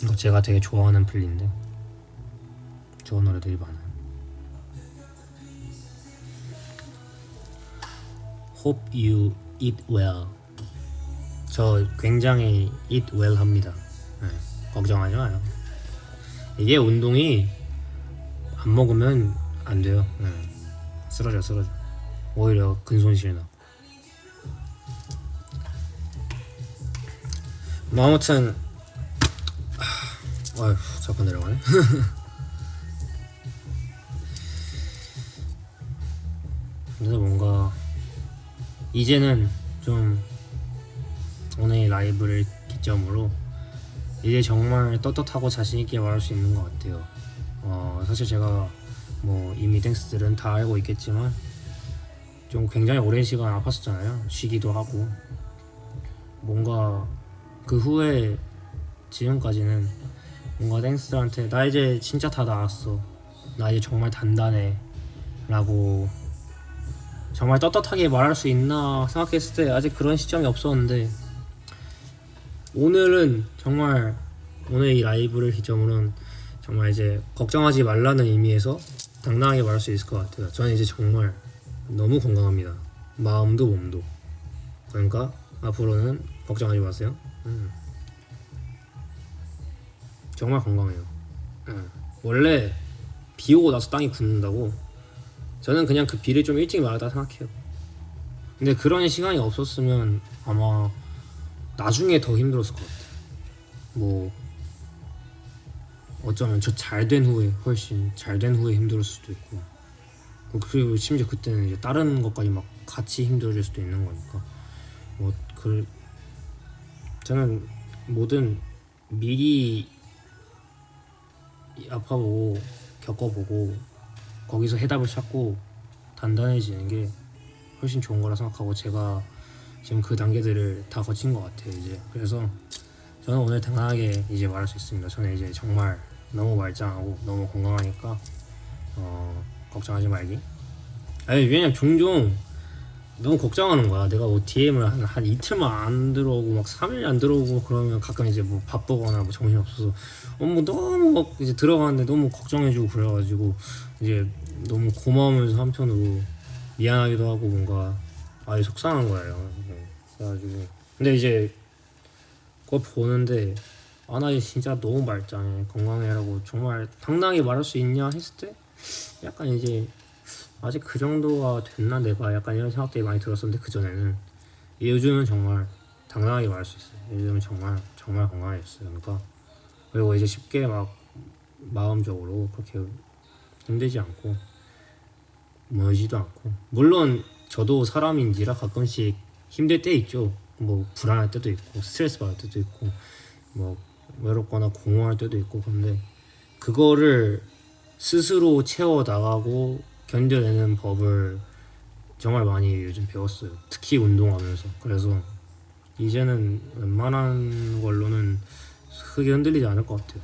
이거 제가 되게 좋아하는 플리인데 좋은 노래들이 많아요. Hope you eat well. 저 굉장히 eat well 합니다. 네, 걱정하지 마요. 이게 운동이 안 먹으면 안 돼요. 네, 쓰러져. 오히려 근손실 나. 뭐 아무튼 아휴 자꾸 내려가네. 그래서 뭔가 이제는 좀 오늘 이 라이브를 기점으로 이제 정말 떳떳하고 자신있게 말할 수 있는 것 같아요. 사실 제가 뭐 이미 땡스들은 다 알고 있겠지만 좀 굉장히 오랜 시간 아팠었잖아요. 쉬기도 하고 뭔가 그 후에 지금까지는 뭔가 땡스들한테 나 이제 진짜 다 나았어, 나 이제 정말 단단해 라고 정말 떳떳하게 말할 수 있나 생각했을 때 아직 그런 시점이 없었는데, 오늘은 정말 오늘 이 라이브를 기점으로는 정말 이제 걱정하지 말라는 의미에서 당당하게 말할 수 있을 것 같아요. 저는 이제 정말 너무 건강합니다. 마음도 몸도. 그러니까 앞으로는 걱정하지 마세요. 정말 건강해요. 원래 비 오고 나서 땅이 굳는다고 저는 그냥 그 비를 좀 일찍 말하다 생각해요. 근데 그런 시간이 없었으면 아마 나중에 더 힘들었을 것 같아요. 뭐 어쩌면 저 잘된 후에, 훨씬 잘된 후에 힘들었을 수도 있고, 그리고 심지어 그때는 이제 다른 것까지 막 같이 힘들어질 수도 있는 거니까 저는 뭐든 미리 아파보고 겪어보고 거기서 해답을 찾고 단단해지는 게 훨씬 좋은 거라 생각하고, 제가 지금 그 단계들을 다 거친 것 같아요 이제. 그래서 저는 오늘 당당하게 이제 말할 수 있습니다. 저는 이제 정말 너무 말짱하고 너무 건강하니까 걱정하지 말기. 아니 왜냐면 종종 너무 걱정하는 거야. 내가 뭐 DM을 한 이틀만 안 들어오고 막 3일 안 들어오고 그러면 가끔 이제 뭐 바쁘거나 뭐 정신 없어서 뭐 너무 막 이제 들어가는데 너무 걱정해주고 그래가지고 이제 너무 고마우면서 한편으로 미안하기도 하고 뭔가 아예 속상한 거예요. 그래가지고 근데 이제 그거 보는데 나 이제 진짜 너무 말짱해, 건강해라고 정말 당당하게 말할 수 있냐 했을 때 약간 이제 아직 그 정도가 됐나 내가, 약간 이런 생각들이 많이 들었었는데, 그전에는 요즘은 정말 당당하게 말할 수 있어요. 요즘은 정말 건강해졌어요. 그러니까 그리고 이제 쉽게 막 마음적으로 그렇게 힘들지 않고 멀지도 않고, 물론 저도 사람인지라 가끔씩 힘들 때 있죠. 뭐 불안할 때도 있고 스트레스 받을 때도 있고 뭐 외롭거나 공허할 때도 있고, 근데 그거를 스스로 채워나가고 견뎌내는 법을 정말 많이 요즘 배웠어요. 특히 운동하면서. 그래서 이제는 웬만한 걸로는 크게 흔들리지 않을 것 같아요.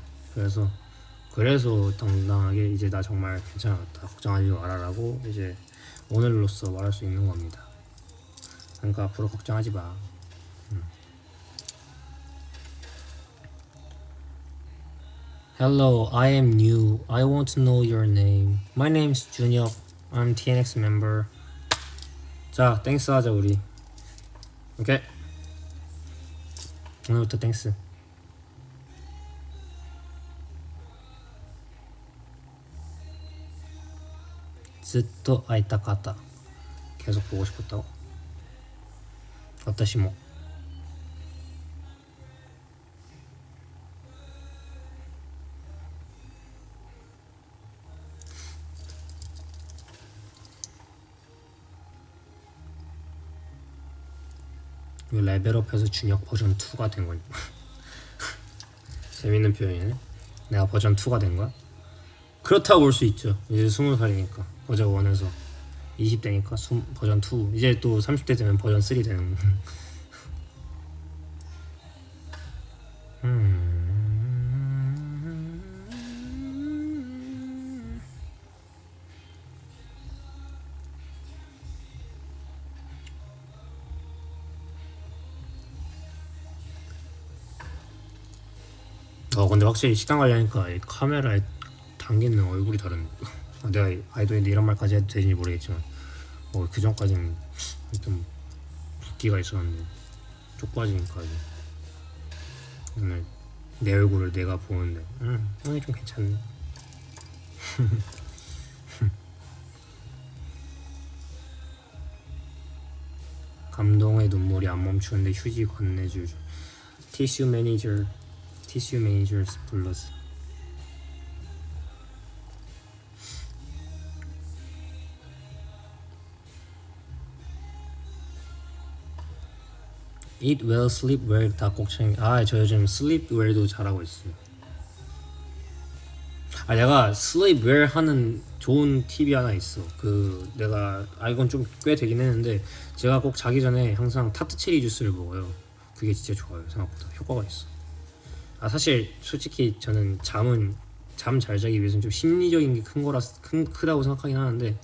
그래서 당당하게 이제 나 정말 괜찮았다, 걱정하지 말아라고 이제 오늘로써 말할 수 있는 겁니다. 그러니까 앞으로 걱정하지 마. Hello, I am new. I want to know your name. My name's Junhyuk. I'm TNX member. 자, 땡스 하자 우리. 오케이. 오늘부터 땡스. 즈또 아이타카타. 계속 보고 싶었다고? 어떠시 뭐? 왜 레벨업해서 준혁 버전 2가 된 거냐? 재밌는 표현이네. 내가 버전 2가 된 거야? 그렇다고 볼 수 있죠. 이제 20살이니까 버전 1에서 20대니까 버전 2. 이제 또 30대 되면 버전 3 되는 거. 근데 확실히 식당 관리하니까 이 카메라에 담기는 얼굴이 다른데. 내가 아이돌인데 이런 말까지 해도 되는지 모르겠지만 그 전까지는 좀 붓기가 있었는데 쪽 빠지니까 오늘 내 얼굴을 내가 보는데 형이 좀 괜찮네. 감동의 눈물이 안 멈추는데 휴지 건네줄 티슈 매니저 불러서 Eat well, sleep well 다 꼭 챙겨. 저 요즘 sleep well도 잘하고 있어요. 내가 sleep well 하는 좋은 팁이 하나 있어. 내가 이건 좀 꽤 되긴 했는데 제가 꼭 자기 전에 항상 타트 체리 주스를 먹어요. 그게 진짜 좋아요. 생각보다 효과가 있어. 사실 솔직히 저는 잠 잘 자기 위해서는 좀 심리적인 게 크다고 생각하긴 하는데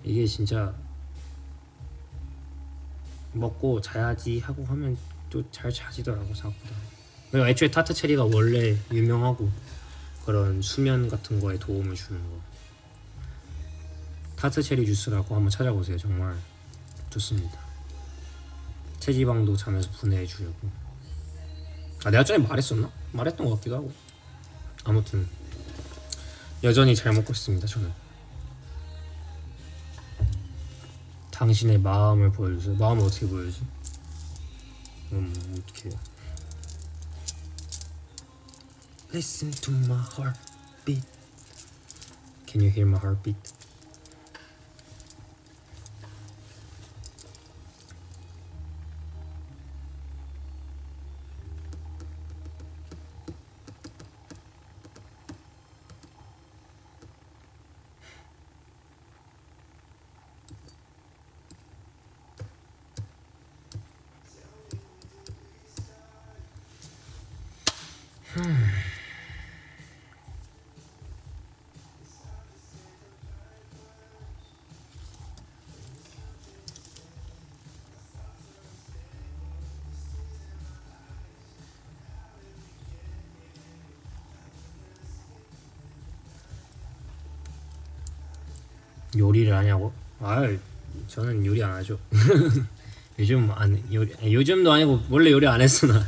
이게 진짜 먹고 자야지 하고 하면 또 잘 자지더라고 생각보다. 그리고 애초에 타트 체리가 원래 유명하고 그런 수면 같은 거에 도움을 주는 거. 타트 체리 주스라고 한번 찾아보세요. 정말 좋습니다. 체지방도 잠에서 분해해 주려고. 내가 전에 말했었나? 말했던 것 같기도 하고. 아무튼 여전히 잘 먹고 있습니다. 저는. 당신의 마음을 보여주세요. 마음을 어떻게 보여주지? 어떻게 해요? Listen to my heartbeat. Can you hear my heartbeat? 요리를 하냐고? 저는 요리 안 하죠. 요즘도 아니고 원래 요리 안 했어 나.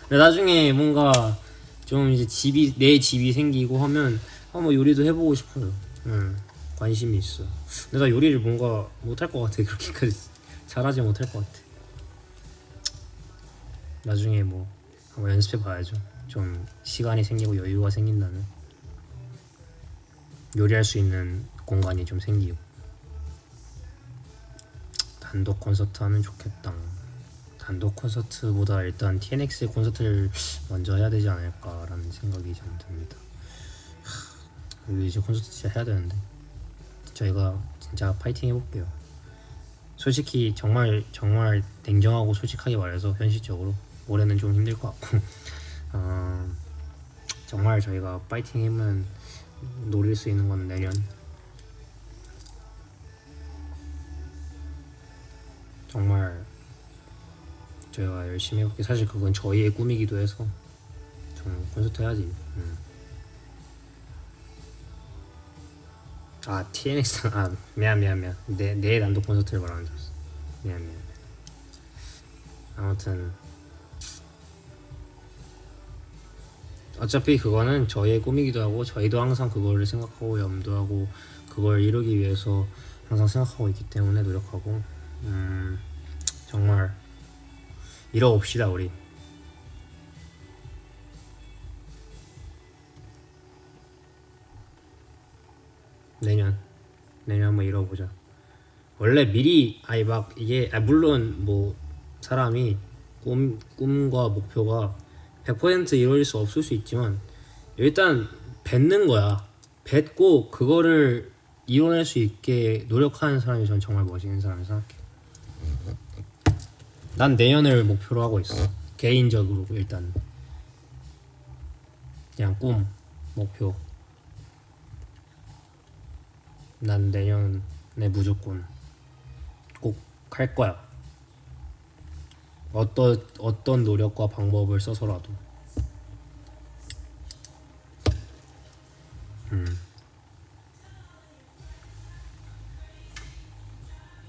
근데 나중에 뭔가 좀 이제 내 집이 생기고 하면 한번 요리도 해보고 싶어요. 관심이 있어. 근데 나 요리를 뭔가 못할 것 같아. 그렇게까지 잘하지 못할 것 같아. 나중에 뭐 한번 연습해 봐야죠. 좀 시간이 생기고 여유가 생긴다면 요리할 수 있는 공간이 좀 생기고. 단독 콘서트 하면 좋겠다. 단독 콘서트보다 일단 TNX의 콘서트를 먼저 해야 되지 않을까라는 생각이 좀 듭니다. 우리 이제 콘서트 진짜 해야 되는데 저희가 진짜 파이팅 해볼게요. 솔직히 정말 냉정하고 솔직하게 말해서 현실적으로 올해는 좀 힘들 것 같고 정말 저희가 파이팅 하면 노릴 수 있는 건 내년. 정말 저희가 열심히 해볼게. 사실 그건 저희의 꿈이기도 해서 좀 콘서트 해야지. TNX 미안 내 단독 콘서트를 말하는 줄 알았어. 미안. 아무튼 어차피 그거는 저희의 꿈이기도 하고 저희도 항상 그거를 생각하고 염두하고 그걸 이루기 위해서 항상 생각하고 있기 때문에 노력하고 정말 이뤄봅시다 우리. 내년 한번 이뤄보자. 원래 미리 아니 막 이게 물론 뭐 사람이 꿈과 목표가 100% 이루어질 수 없을 수 있지만 일단 뱉는 거야. 뱉고 그거를 이뤄낼 수 있게 노력하는 사람이 전 정말 멋있는 사람이 생각해. 난 내년을 목표로 하고 있어. 개인적으로 일단 그냥 꿈 목표. 난 내년에 무조건 꼭 할 거야. 어떤 노력과 방법을 써서라도.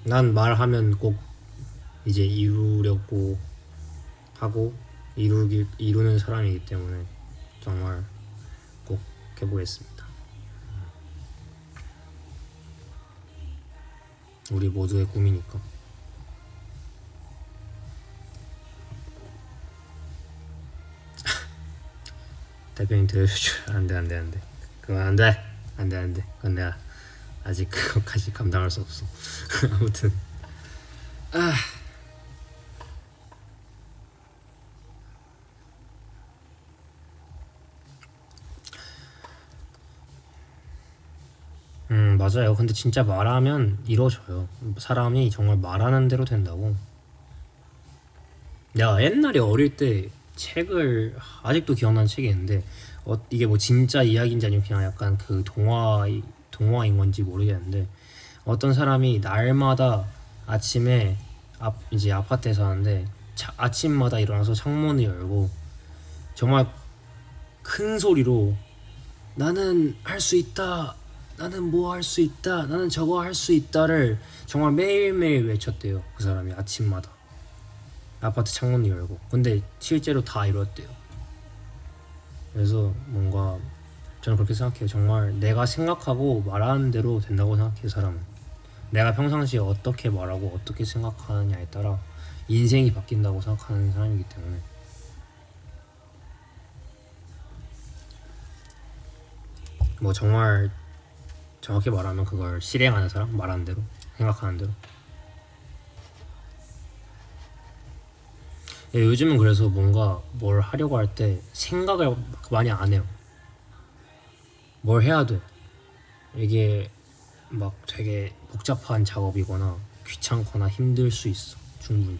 난 말하면 꼭 이제 이루려고 하고 이루는 사람이기 때문에 정말 꼭 해보겠습니다. 우리 모두의 꿈이니까. 대표님 들려줄 안돼 그건 안돼 그건 내가 아직 그것까지 감당할 수 없어. 아무튼 맞아요. 근데 진짜 말하면 이루어져요. 사람이 정말 말하는 대로 된다고. 내가 옛날에 어릴 때 책을 아직도 기억나는 책이 있는데 이게 뭐 진짜 이야기인지 아니면 그냥 약간 그 동화인 건지 모르겠는데 어떤 사람이 날마다 아침에 이제 아파트에 사는데 아침마다 일어나서 창문을 열고 정말 큰 소리로 나는 할 수 있다, 나는 뭐 할 수 있다, 나는 저거 할 수 있다를 정말 매일매일 외쳤대요. 그 사람이 아침마다 아파트 창문을 열고. 근데 실제로 다 이뤘대요. 그래서 뭔가 저는 그렇게 생각해요. 정말 내가 생각하고 말하는 대로 된다고 생각해요. 사람은 내가 평상시에 어떻게 말하고 어떻게 생각하느냐에 따라 인생이 바뀐다고 생각하는 사람이기 때문에 뭐 정말 정확히 말하면 그걸 실행하는 사람, 말하는 대로 생각하는 대로. 요즘은 그래서 뭔가 뭘 하려고 할 때 생각을 많이 안 해요. 뭘 해야 돼. 이게 막 되게 복잡한 작업이거나 귀찮거나 힘들 수 있어. 충분히.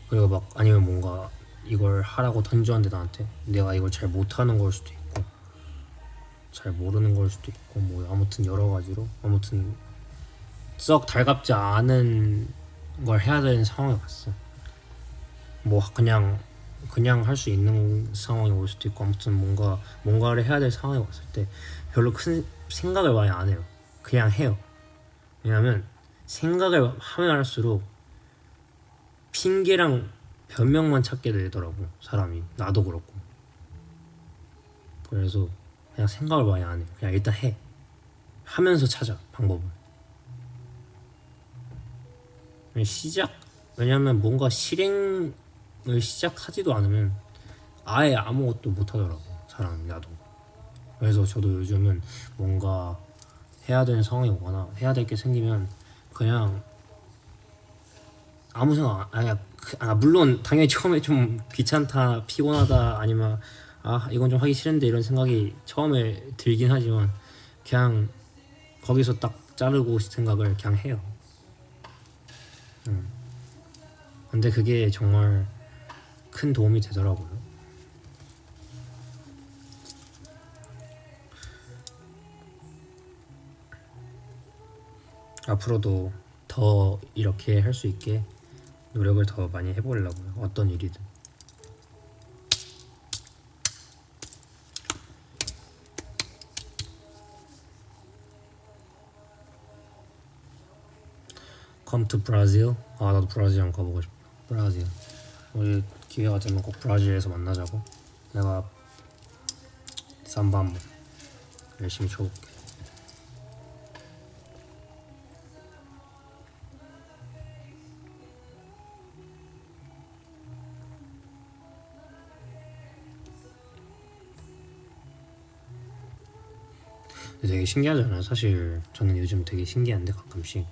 그리고 막 아니면 뭔가 이걸 하라고 던졌는데 나한테 내가 이걸 잘 못하는 걸 수도 있고 잘 모르는 걸 수도 있고 뭐 아무튼 여러 가지로 아무튼 썩 달갑지 않은 걸 해야 되는 상황에 갔어. 뭐 그냥 할 수 있는 상황이 올 수도 있고 아무튼 뭔가를 해야 될 상황에 왔을 때 별로 큰 생각을 많이 안 해요. 그냥 해요. 왜냐면 생각을 하면 할수록 핑계랑 변명만 찾게 되더라고. 사람이. 나도 그렇고. 그래서 그냥 생각을 많이 안 해. 그냥 일단 해. 하면서 찾아 방법을. 왜냐면 뭔가 실행을 시작하지도 않으면 아예 아무것도 못 하더라고. 사람이. 나도. 그래서 저도 요즘은 뭔가 해야 되는 상황이 오거나 해야 될 게 생기면 그냥 아무 생각 아니야. 물론 당연히 처음에 좀 귀찮다, 피곤하다, 아니면 이건 좀 하기 싫은데 이런 생각이 처음에 들긴 하지만 그냥 거기서 딱 자르고 생각을 그냥 해요. 근데 그게 정말 큰 도움이 되더라고요. 앞으로도 더 이렇게 할 수 있게 노력을 더 많이 해보려고요. 어떤 일이든. Come to Brazil. 나도 브라질 한번 가보고 싶어. 브라질. 우리 기회가 되면 꼭 브라질에서 만나자고. 내가 삼바 한번 열심히 쳐볼게. 되게 신기하잖아요. 사실 저는 요즘 되게 신기한데 가끔씩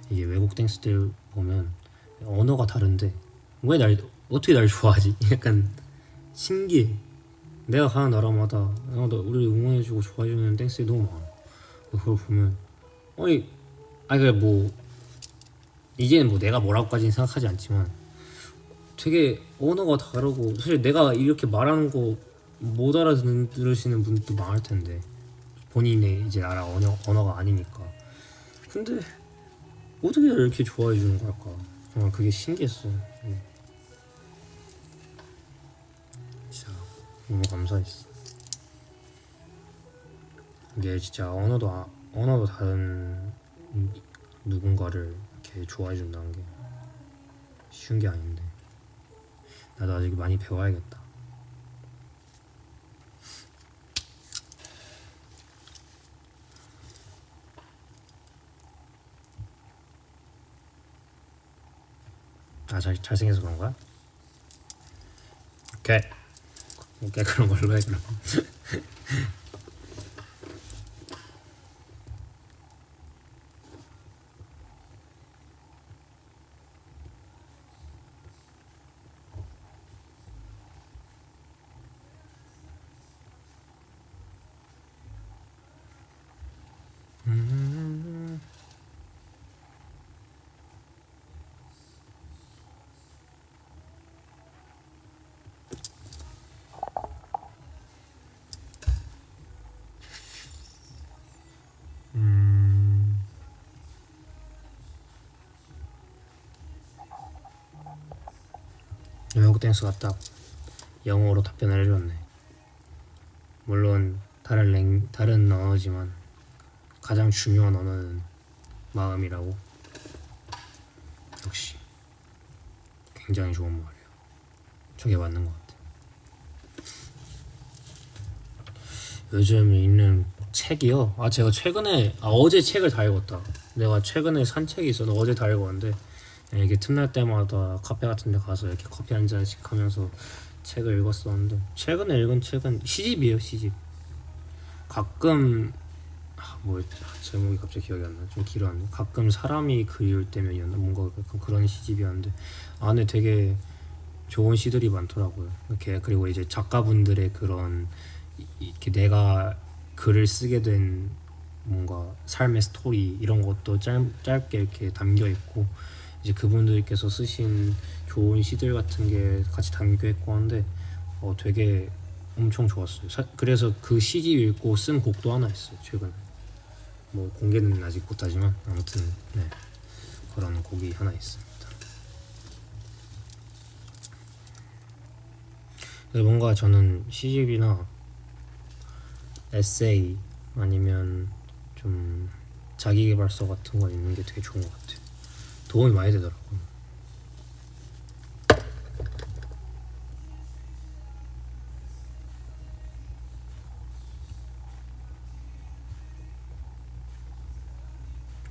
이게 외국 댄스들 보면 언어가 다른데 왜 날 어떻게 날 좋아하지? 약간 신기해. 내가 가는 나라마다 우리 응원해주고 좋아해주는 댄스들이 너무 많아. 그걸 보면 그래 뭐 이제는 뭐 내가 뭐라고까지는 생각하지 않지만 되게 언어가 다르고 사실 내가 이렇게 말하는 거 못 알아들으시는 분들도 많을 텐데 본인의 이제 나라 언어가 아니니까. 근데 어떻게 이렇게 좋아해 주는 걸까? 정말 그게 신기했어요. 진짜 너무 감사했어. 이게 진짜 언어도 다른 누군가를 이렇게 좋아해 준다는 게 쉬운 게 아닌데 나도 아직 많이 배워야겠다. 잘생겨서 그런 거야? 오케이 그런 걸로 해 그럼. 외국 댄스 갔다 영어로 답변을 해줬네. 물론 다른 언어지만 가장 중요한 언어는 마음이라고. 역시 굉장히 좋은 말이에요. 저게 맞는 것 같아. 요즘 읽는 책이요? 제가 최근에 어제 책을 다 읽었다. 내가 최근에 산 책이 있었는데 어제 다 읽었는데 이렇게 틈날 때마다 카페 같은 데 가서 이렇게 커피 한 잔씩 하면서 책을 읽었었는데 최근에 읽은 책은 시집이에요. 시집. 가끔 제목이 갑자기 기억이 안 나. 좀 길었는데 가끔 사람이 그리울 때면이었나 뭔가 약간 그런 시집이었는데 안에 되게 좋은 시들이 많더라고요. 이렇게 그리고 이제 작가분들의 그런 이렇게 내가 글을 쓰게 된 뭔가 삶의 스토리 이런 것도 짧게 이렇게 담겨 있고 이제 그분들께서 쓰신 좋은 시들 같은 게 같이 담겨 있고 한데 되게 엄청 좋았어요. 그래서 그 시집 읽고 쓴 곡도 하나 있어요. 최근에 뭐 공개는 아직 못하지만 아무튼 네, 그런 곡이 하나 있습니다. 뭔가 저는 시집이나 에세이 아니면 좀 자기계발서 같은 거 읽는 게 되게 좋은 것 같아요. 도움이 많이 되더라고요.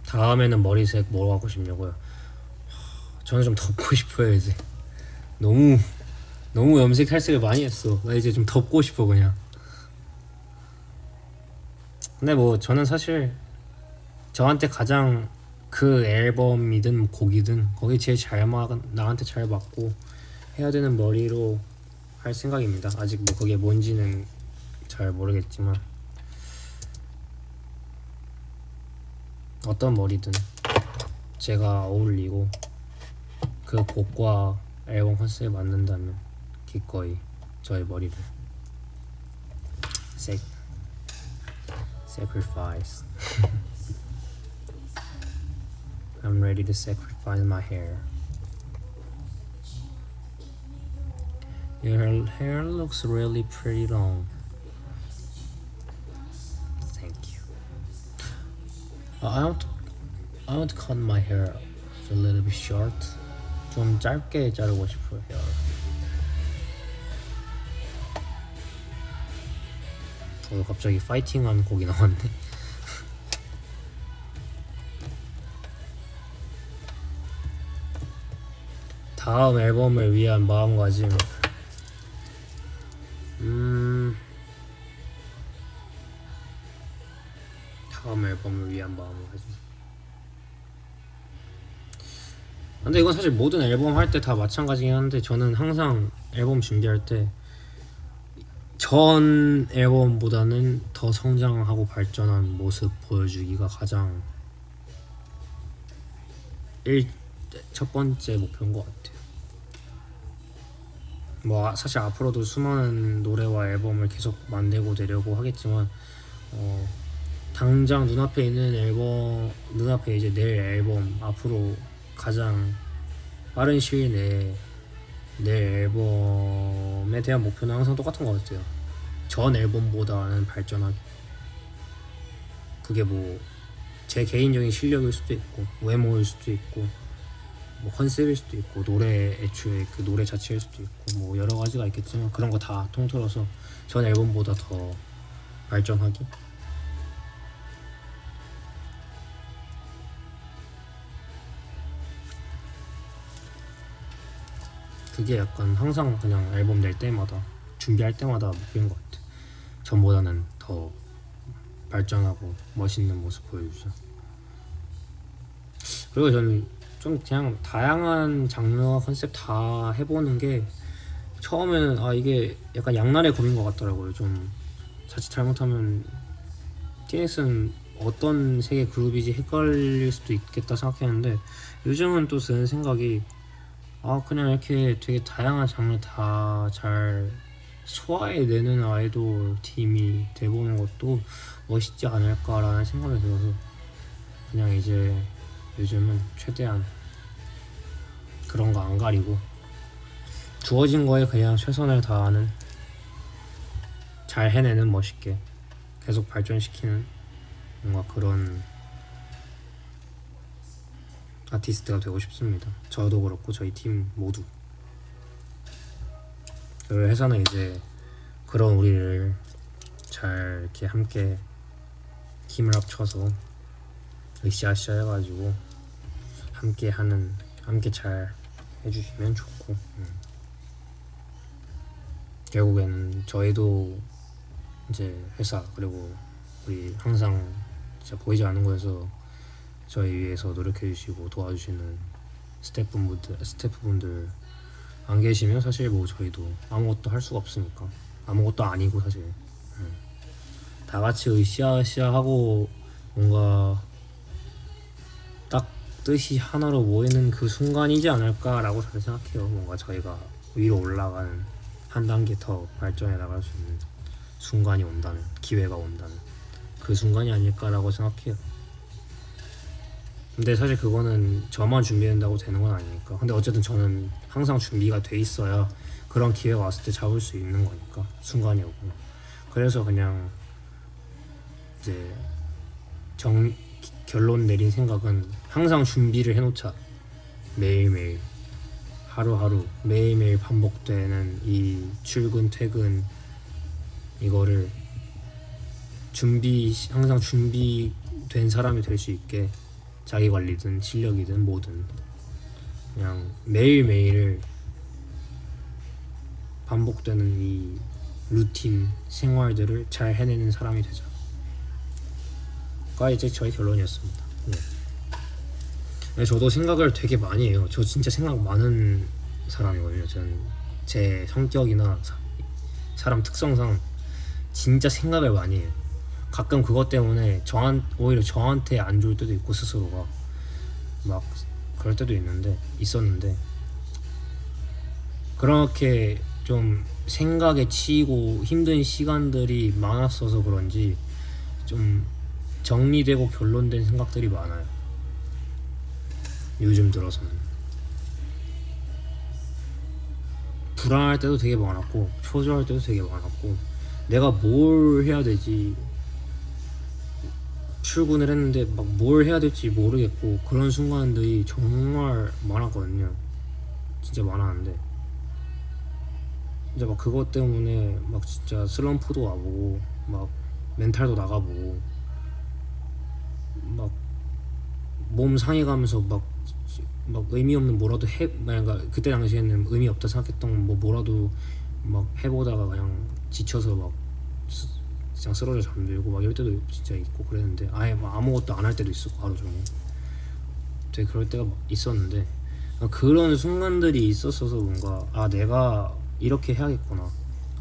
다음에는 머리색 뭐로 하고 싶냐고요? 저는 좀 덮고 싶어요. 이제 너무 염색 탈색을 많이 했어. 나 이제 좀 덮고 싶어 그냥. 근데 뭐 저는 사실 저한테 가장 그 앨범이든 곡이든 거기 제일 나한테 잘 맞고 해야 되는 머리로 할 생각입니다. 아직 뭐 그게 뭔지는 잘 모르겠지만 어떤 머리든 제가 어울리고 그 곡과 앨범 컨셉에 맞는다면 기꺼이 저의 머리를 sacrifice. I'm ready to sacrifice my hair. Your hair looks really pretty long. Thank you. I want to cut my hair a little bit short. 좀 짧게 자르고 싶어요. 갑자기 파이팅한 곡이 나왔네. 다음 앨범을 위한 마음가짐. 다음 앨범을 위한 마음가짐. 근데 이건 사실 모든 앨범 할 때 다 마찬가지긴 한데, 저는 항상 앨범 준비할 때 전 앨범보다는 더 성장하고 발전한 모습 보여주기가 가장 첫 번째 목표인 것 같아요. 뭐 사실 앞으로도 수많은 노래와 앨범을 계속 만들고 내려고 하겠지만, 당장 눈앞에 있는 앨범, 눈앞에 이제 낼 앨범, 앞으로 가장 빠른 시일 내에 낼 앨범에 대한 목표는 항상 똑같은 것 같아요. 전 앨범보다는 발전하기. 그게 뭐 제 개인적인 실력일 수도 있고, 외모일 수도 있고, 뭐 컨셉일 수도 있고, 노래 애초에 그 노래 자체일 수도 있고, 뭐 여러 가지가 있겠지만, 그런 거 다 통틀어서 전 앨범보다 더 발전하기. 그게 약간 항상 그냥 앨범 낼 때마다, 준비할 때마다 목표인 것 같아. 전보다는 더 발전하고 멋있는 모습 보여주자. 그리고 저는 좀 그냥 다양한 장르와 컨셉 다 해보는 게, 처음에는 이게 약간 양날의 검인 것 같더라고요. 좀 자칫 잘못하면 TX는 어떤 색의 그룹이지 헷갈릴 수도 있겠다 생각했는데, 요즘은 또 드는 생각이, 그냥 이렇게 되게 다양한 장르 다 잘 소화해내는 아이돌 팀이 돼보는 것도 멋있지 않을까라는 생각이 들어서, 그냥 이제 요즘은 최대한 그런 거 안 가리고 주어진 거에 그냥 최선을 다하는, 잘 해내는, 멋있게 계속 발전시키는 뭔가 그런 아티스트가 되고 싶습니다. 저도 그렇고 저희 팀 모두. 그리고 회사는 이제 그런 우리를 잘 이렇게 함께 힘을 합쳐서 으쌰으쌰 해가지고 함께 잘 해주시면 좋고, 결국에는 저희도 이제 회사, 그리고 우리 항상 진짜 보이지 않는 곳에서 저희 위해서 노력해주시고 도와주시는 스태프분들 안 계시면 사실 뭐 저희도 아무것도 할 수가 없으니까, 아무것도 아니고 사실 다 같이 으쌰으쌰 하고 뭔가 딱 뜻이 하나로 모이는 그 순간이지 않을까라고 저는 생각해요. 뭔가 저희가 위로 올라가는, 한 단계 더 발전해 나갈 수 있는 순간이 온다면, 기회가 온다면 그 순간이 아닐까라고 생각해요. 근데 사실 그거는 저만 준비된다고 되는 건 아니니까. 근데 어쨌든 저는 항상 준비가 돼 있어야 그런 기회가 왔을 때 잡을 수 있는 거니까, 순간이 오고. 그래서 그냥 이제 결론 내린 생각은, 항상 준비를 해놓자. 매일매일, 하루하루, 매일매일 반복되는 이 출근 퇴근, 이거를 항상 준비된 사람이 될 수 있게, 자기 관리든 실력이든 뭐든 그냥 매일매일을 반복되는 이 루틴 생활들을 잘 해내는 사람이 되자. 가 이제 저희 결론이었습니다. 네, 저도 생각을 되게 많이 해요. 저 진짜 생각 많은 사람이거든요. 저는 제 성격이나 사람 특성상 진짜 생각을 많이 해요. 가끔 그것 때문에 오히려 저한테 안 좋을 때도 있고, 스스로가 막 그럴 때도 있었는데, 그렇게 좀 생각에 치이고 힘든 시간들이 많았어서 그런지 좀 정리되고 결론된 생각들이 많아요. 요즘 들어서는 불안할 때도 되게 많았고, 초조할 때도 되게 많았고, 내가 뭘 해야 되지, 출근을 했는데 막 뭘 해야 될지 모르겠고, 그런 순간들이 정말 많았거든요. 진짜 많았는데 이제 막 그것 때문에 막 진짜 슬럼프도 와보고, 막 멘탈도 나가보고 막 몸 상해가면서 막 의미 없는 뭐라도 그러니까 그때 당시에는 의미 없다 생각했던 뭐라도 막 해보다가 그냥 지쳐서 막 그냥 쓰러져 잠들고 막 이럴 때도 진짜 있고 그랬는데 아예 막 아무것도 안 할 때도 있었고 하루 종일 되게 그럴 때가 막 있었는데 그런 순간들이 있었어서 뭔가 아 내가 이렇게 해야겠구나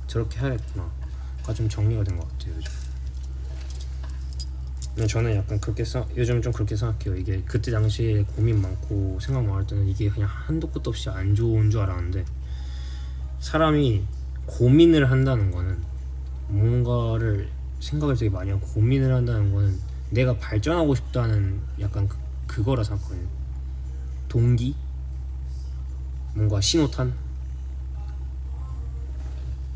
저렇게 해야겠구나가 좀 정리가 된 것 같아요 요즘. 근데 저는 약간 그렇게 요즘 좀 그렇게 생각해요. 이게 그때 당시에 고민 많고 생각 많을 때는 이게 그냥 한도 끝도 없이 안 좋은 줄 알았는데 사람이 고민을 한다는 거는 뭔가를 생각을 되게 많이 하고 고민을 한다는 거는 내가 발전하고 싶다는 약간 그거라 생각하거든요. 동기? 뭔가 신호탄?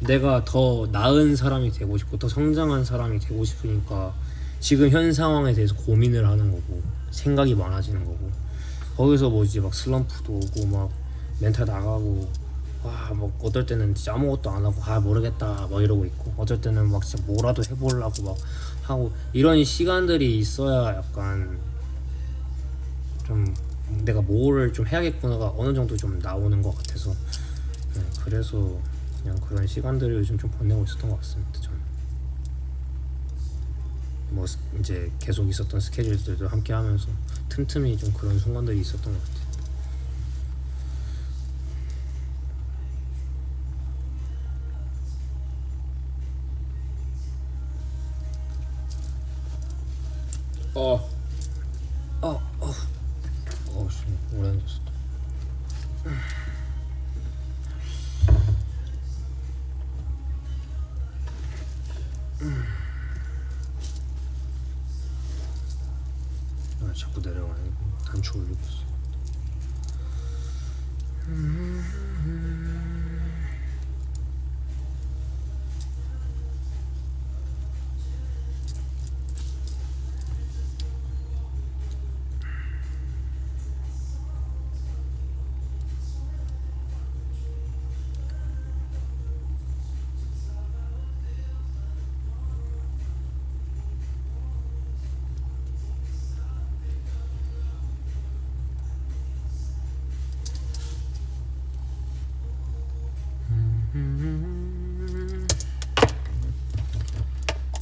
내가 더 나은 사람이 되고 싶고 더 성장한 사람이 되고 싶으니까 지금 현 상황에 대해서 고민을 하는 거고 생각이 많아지는 거고 거기서 뭐지 막 슬럼프도 오고 막 멘탈 나가고 와 막 어떨 때는 진짜 아무것도 안 하고 아 모르겠다 막 이러고 있고 어쩔 때는 막 진짜 뭐라도 해보려고 막 하고 이런 시간들이 있어야 약간 좀 내가 뭐를 좀 해야겠구나가 어느 정도 좀 나오는 것 같아서 네, 그래서 그냥 그런 시간들을 요즘 좀 보내고 있었던 것 같습니다. 저는 뭐 이제 계속 있었던 스케줄들도 함께 하면서 틈틈이 좀 그런 순간들이 있었던 것 같아요. 오래 앉았어. 자꾸 내려가네. 단추 올리고 있어.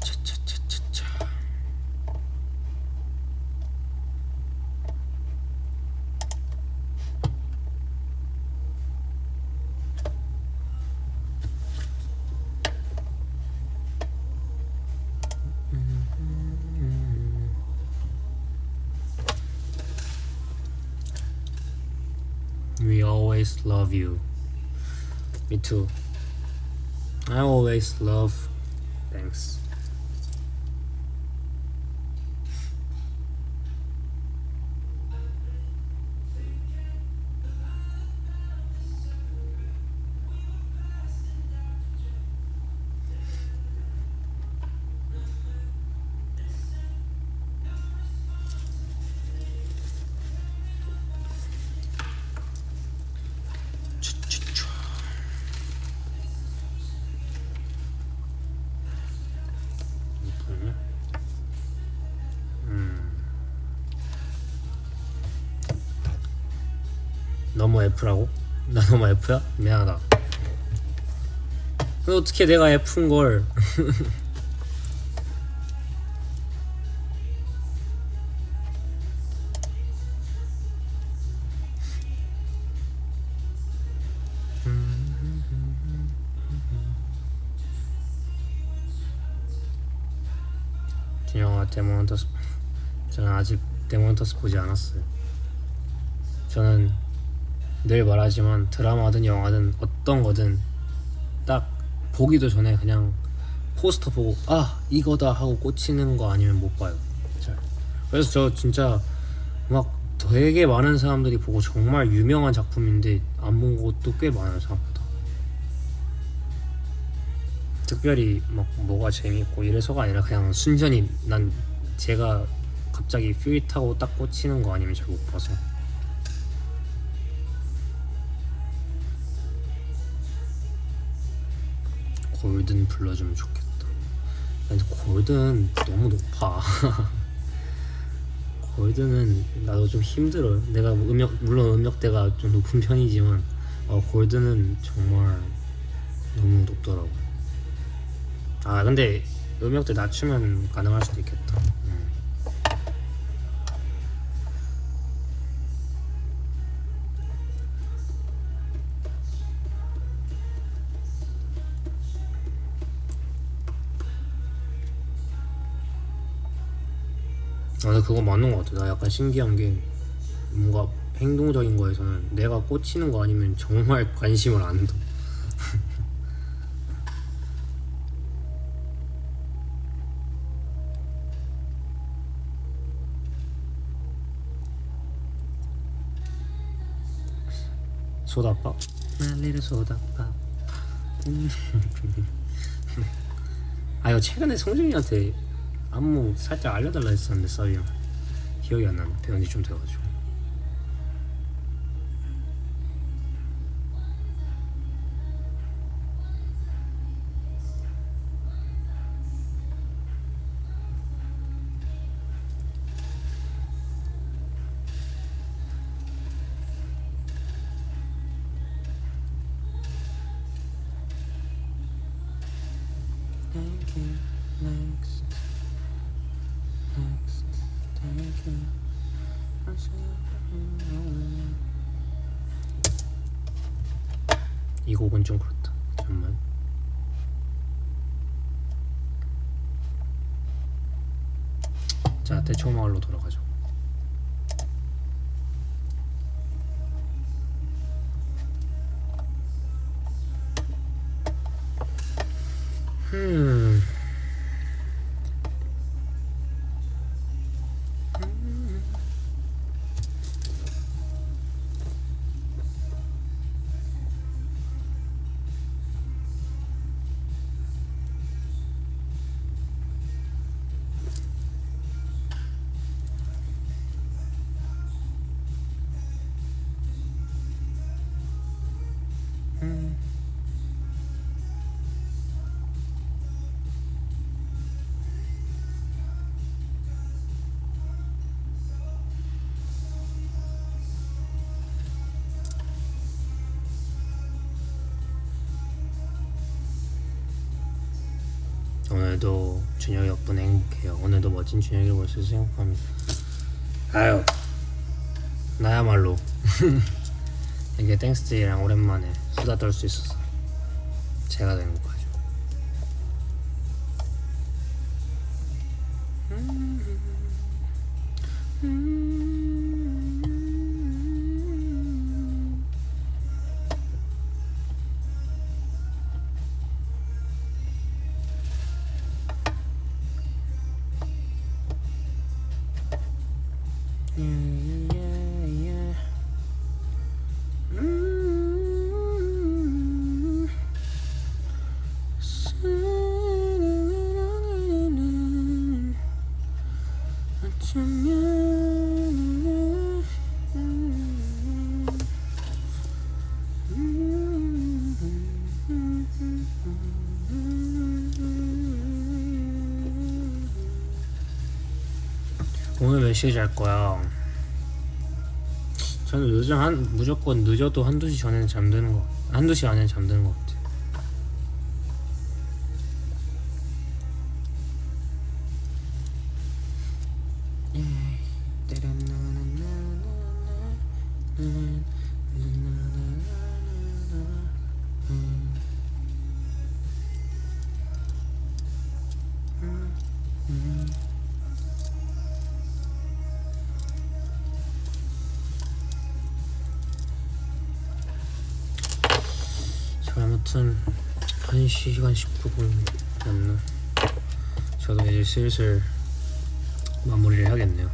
차차차차차. We always love you. Me too. I always love. Thanks. 너무 F라고? 나 너무 F야? 미안하다. 근데 어떻게 내가 F인 걸? 진영아 데몬터스. 저는 아직 데몬터스 보지 않았어요. 저는 늘 말하지만 드라마든 영화든 어떤 거든 딱 보기도 전에 그냥 포스터 보고 아 이거다 하고 꽂히는 거 아니면 못 봐요. 잘. 그래서 저 진짜 막 되게 많은 사람들이 보고 정말 유명한 작품인데 안 본 것도 꽤 많아요 생각보다. 특별히 막 뭐가 재밌고 이래서가 아니라 그냥 순전히 난 제가 갑자기 필타고 딱 꽂히는 거 아니면 잘 못 봐서. 골든 불러주면 좋겠다. 근데 골드는 너무 높아. 골드는 나도 좀 힘들어. 내가 뭐 물론 음역대가 좀 높은 편이지만 골드는 정말 너무 높더라고. 아 근데 음역대 낮추면 가능할 수도 있겠다. 근데 그거 맞는 것 같아. 나 약간 신기한 게 뭔가 행동적인 거에서는 내가 꽂히는 거 아니면 정말 관심을 안 둬. 소다밥? 날리를 소다밥. 아 이거 최근에 성준이한테 안무 살짝 알려달라 했었는데 싸이 형 기억이 안 나네. 배운 지 좀 돼가지고. 이 곡은 좀 그렇다. 잠만. 자, 대초마을로 돌아가죠. 오늘도 준혁이 덕분에 행복해요. 오늘도 멋진 준혁이를 볼 수 있어서 행복합니다. 아유 나야말로 이게 땡스데이랑 오랜만에 수다 떨 수 있어서 제가 더 행복하죠. 오늘 몇 시에 잘 거야? 저는 요즘 무조건 늦어도 한두 시 전에는 잠드는 거, 한두 시 안에는 잠드는 것 같아. 아무튼 1시간 19분 됐나? 저도 이제 슬슬 마무리를 해야겠네요.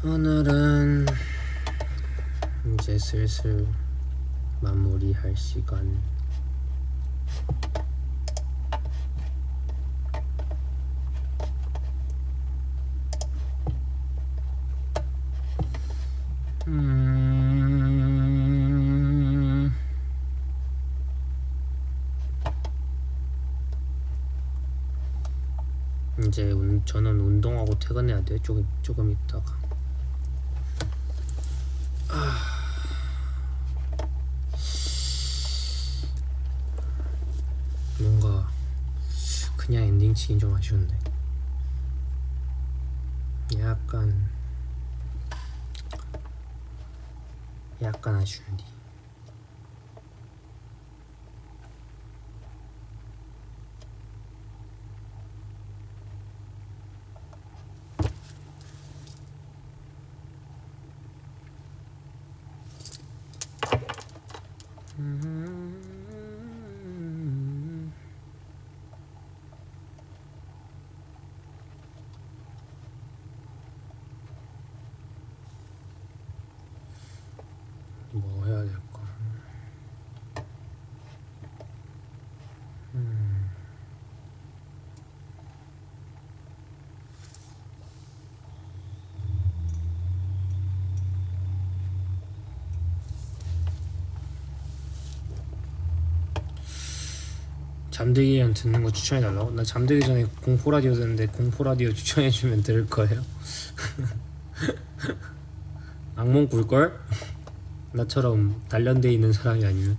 오늘은 이제 슬슬 마무리할 시간. 이제 저는 운동하고 퇴근해야 돼. 조금 있다가. 뭔가 그냥 엔딩 치긴 좀 아쉬운데. 약간 아쉬운데. 뭐 해야 될까? 잠들기 전 듣는 거 추천해달라고? 나 잠들기 전에 공포 라디오 듣는데 공포 라디오 추천해주면 들을 거예요? 악몽 꿀걸? 나처럼 단련돼 있는 사람이 아니면.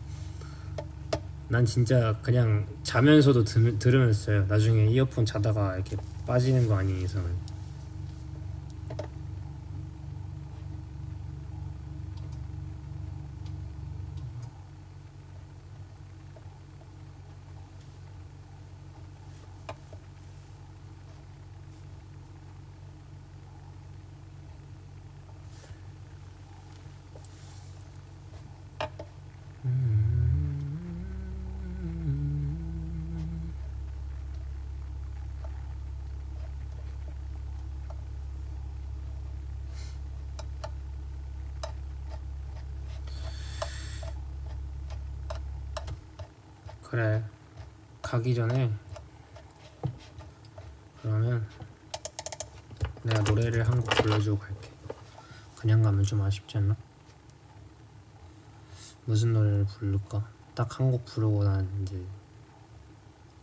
난 진짜 그냥 자면서도 들으면서 자요. 나중에 이어폰 자다가 이렇게 빠지는 거 아닌 이상은. 그래, 가기 전에 그러면 내가 노래를 한 곡 불러주고 갈게. 그냥 가면 좀 아쉽지 않나? 무슨 노래를 부를까? 딱 한 곡 부르고 난 이제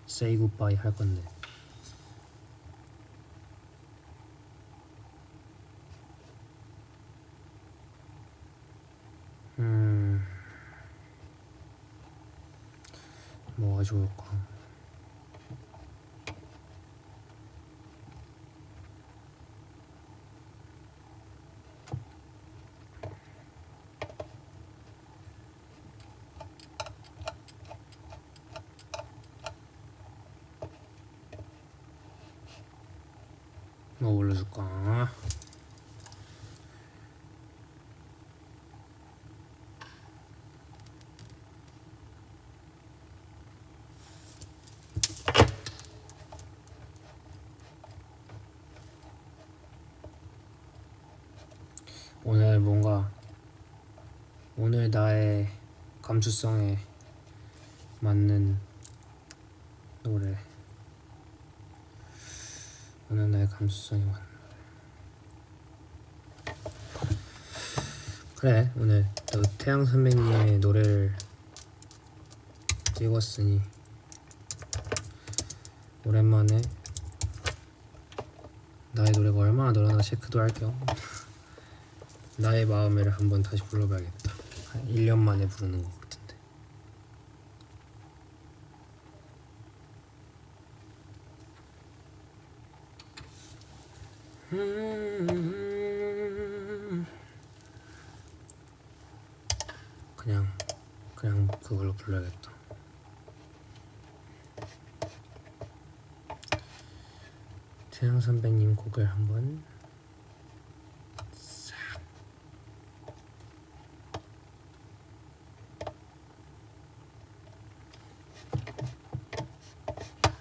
Say Goodbye 할 건데. 뭐가 좋을까? 뭐 불러줄까? 오늘 나의 감수성에 맞는 노래. 오늘 나의 감수성에 맞는 노래. 그래, 오늘 태양 선배님의 노래를 찍었으니 오랜만에 나의 노래가 얼마나 늘어나 체크도 할 겸 나의 마음을 한번 다시 불러봐야겠다. 한 1년 만에 부르는 것 같은데. 그냥 그걸로 불러야겠다. 태양 선배님 곡을 한번 싹.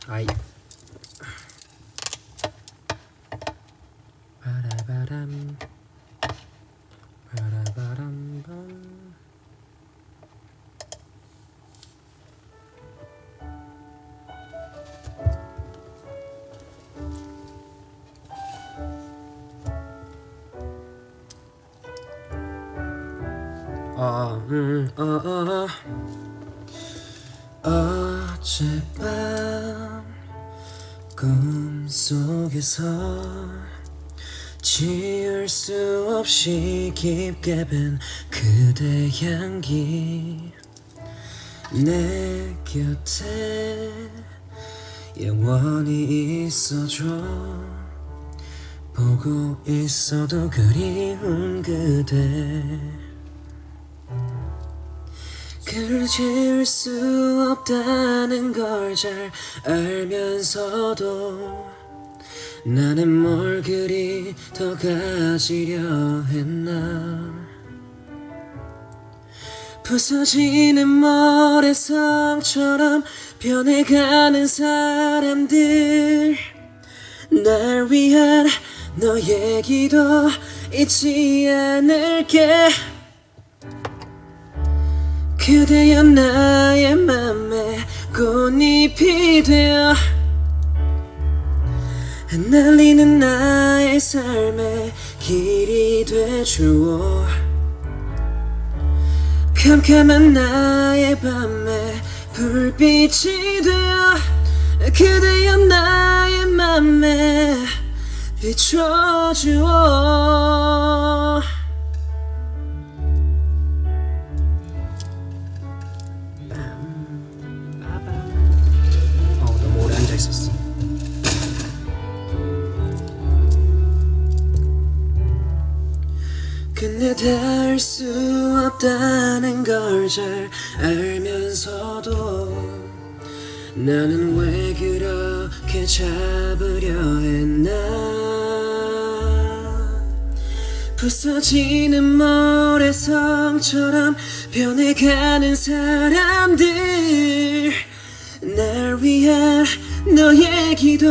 아이. 바라바람 바라바람밤 어젯밤 꿈속에서 지울 수 없이 깊게 밴 그대 향기 내 곁에 영원히 있어줘 보고 있어도 그리운 그대 그를 지울 수 없다는 걸 잘 알면서도 나는 뭘 그리 더 가지려 했나 부서지는 모래성처럼 변해가는 사람들 날 위한 너 얘기도 잊지 않을게 그대여 나의 맘에 꽃잎이 되어 날리는 나의 삶의 길이 되주어 캄캄한 나의 밤에 불빛이 되어 그대여 나의 맘에 비춰주어 너무 오래 앉아있었어 근데 닿을 수 없다는 걸 잘 알면서도 나는 왜 그렇게 잡으려 했나 부서지는 모래성처럼 변해가는 사람들 날 위한 너 얘기도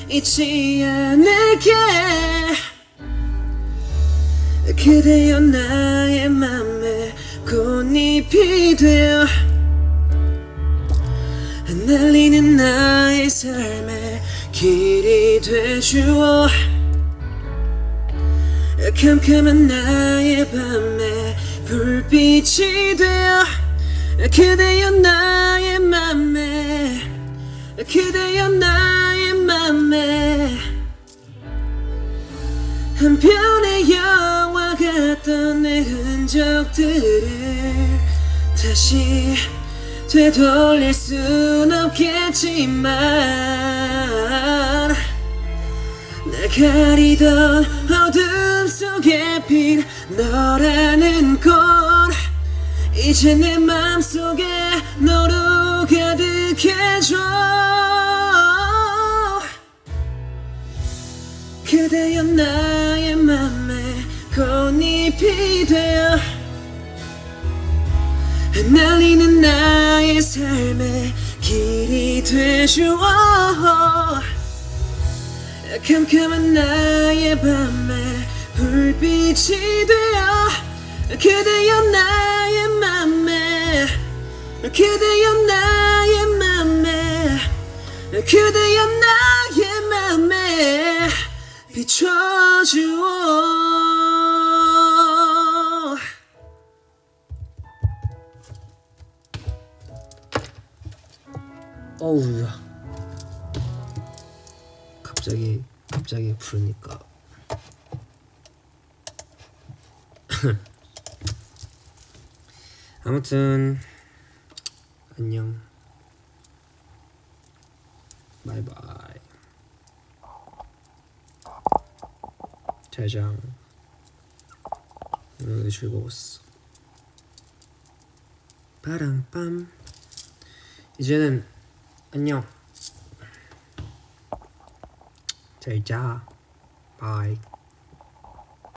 잊지 않을게 그대여 나의 맘에 꽃잎이 되어 날리는 나의 삶의 길이 되주어 캄캄한 나의 밤에 불빛이 되어 그대여 나의 맘에 그대여 나의 맘에 한 편의 영화 같던 내 흔적들을 다시 되돌릴 순 없겠지만 날 가리던 어둠 속에 핀 너라는 꽃 이제 내 맘속에 너로 가득해져 그대여 나의 맘에 꽃잎이 되어 날리는 나의 삶의 길이 되주어 캄캄한 나의 밤에 불빛이 되어 그대여 나의 맘에 그대여 나의 맘에 그대여 나의 맘에 비춰주어 어우야 갑자기 부르니까 아무튼 안녕 바이바이 잘자 오늘 즐거웠어 바람밤 이제는 안녕 잘자 바이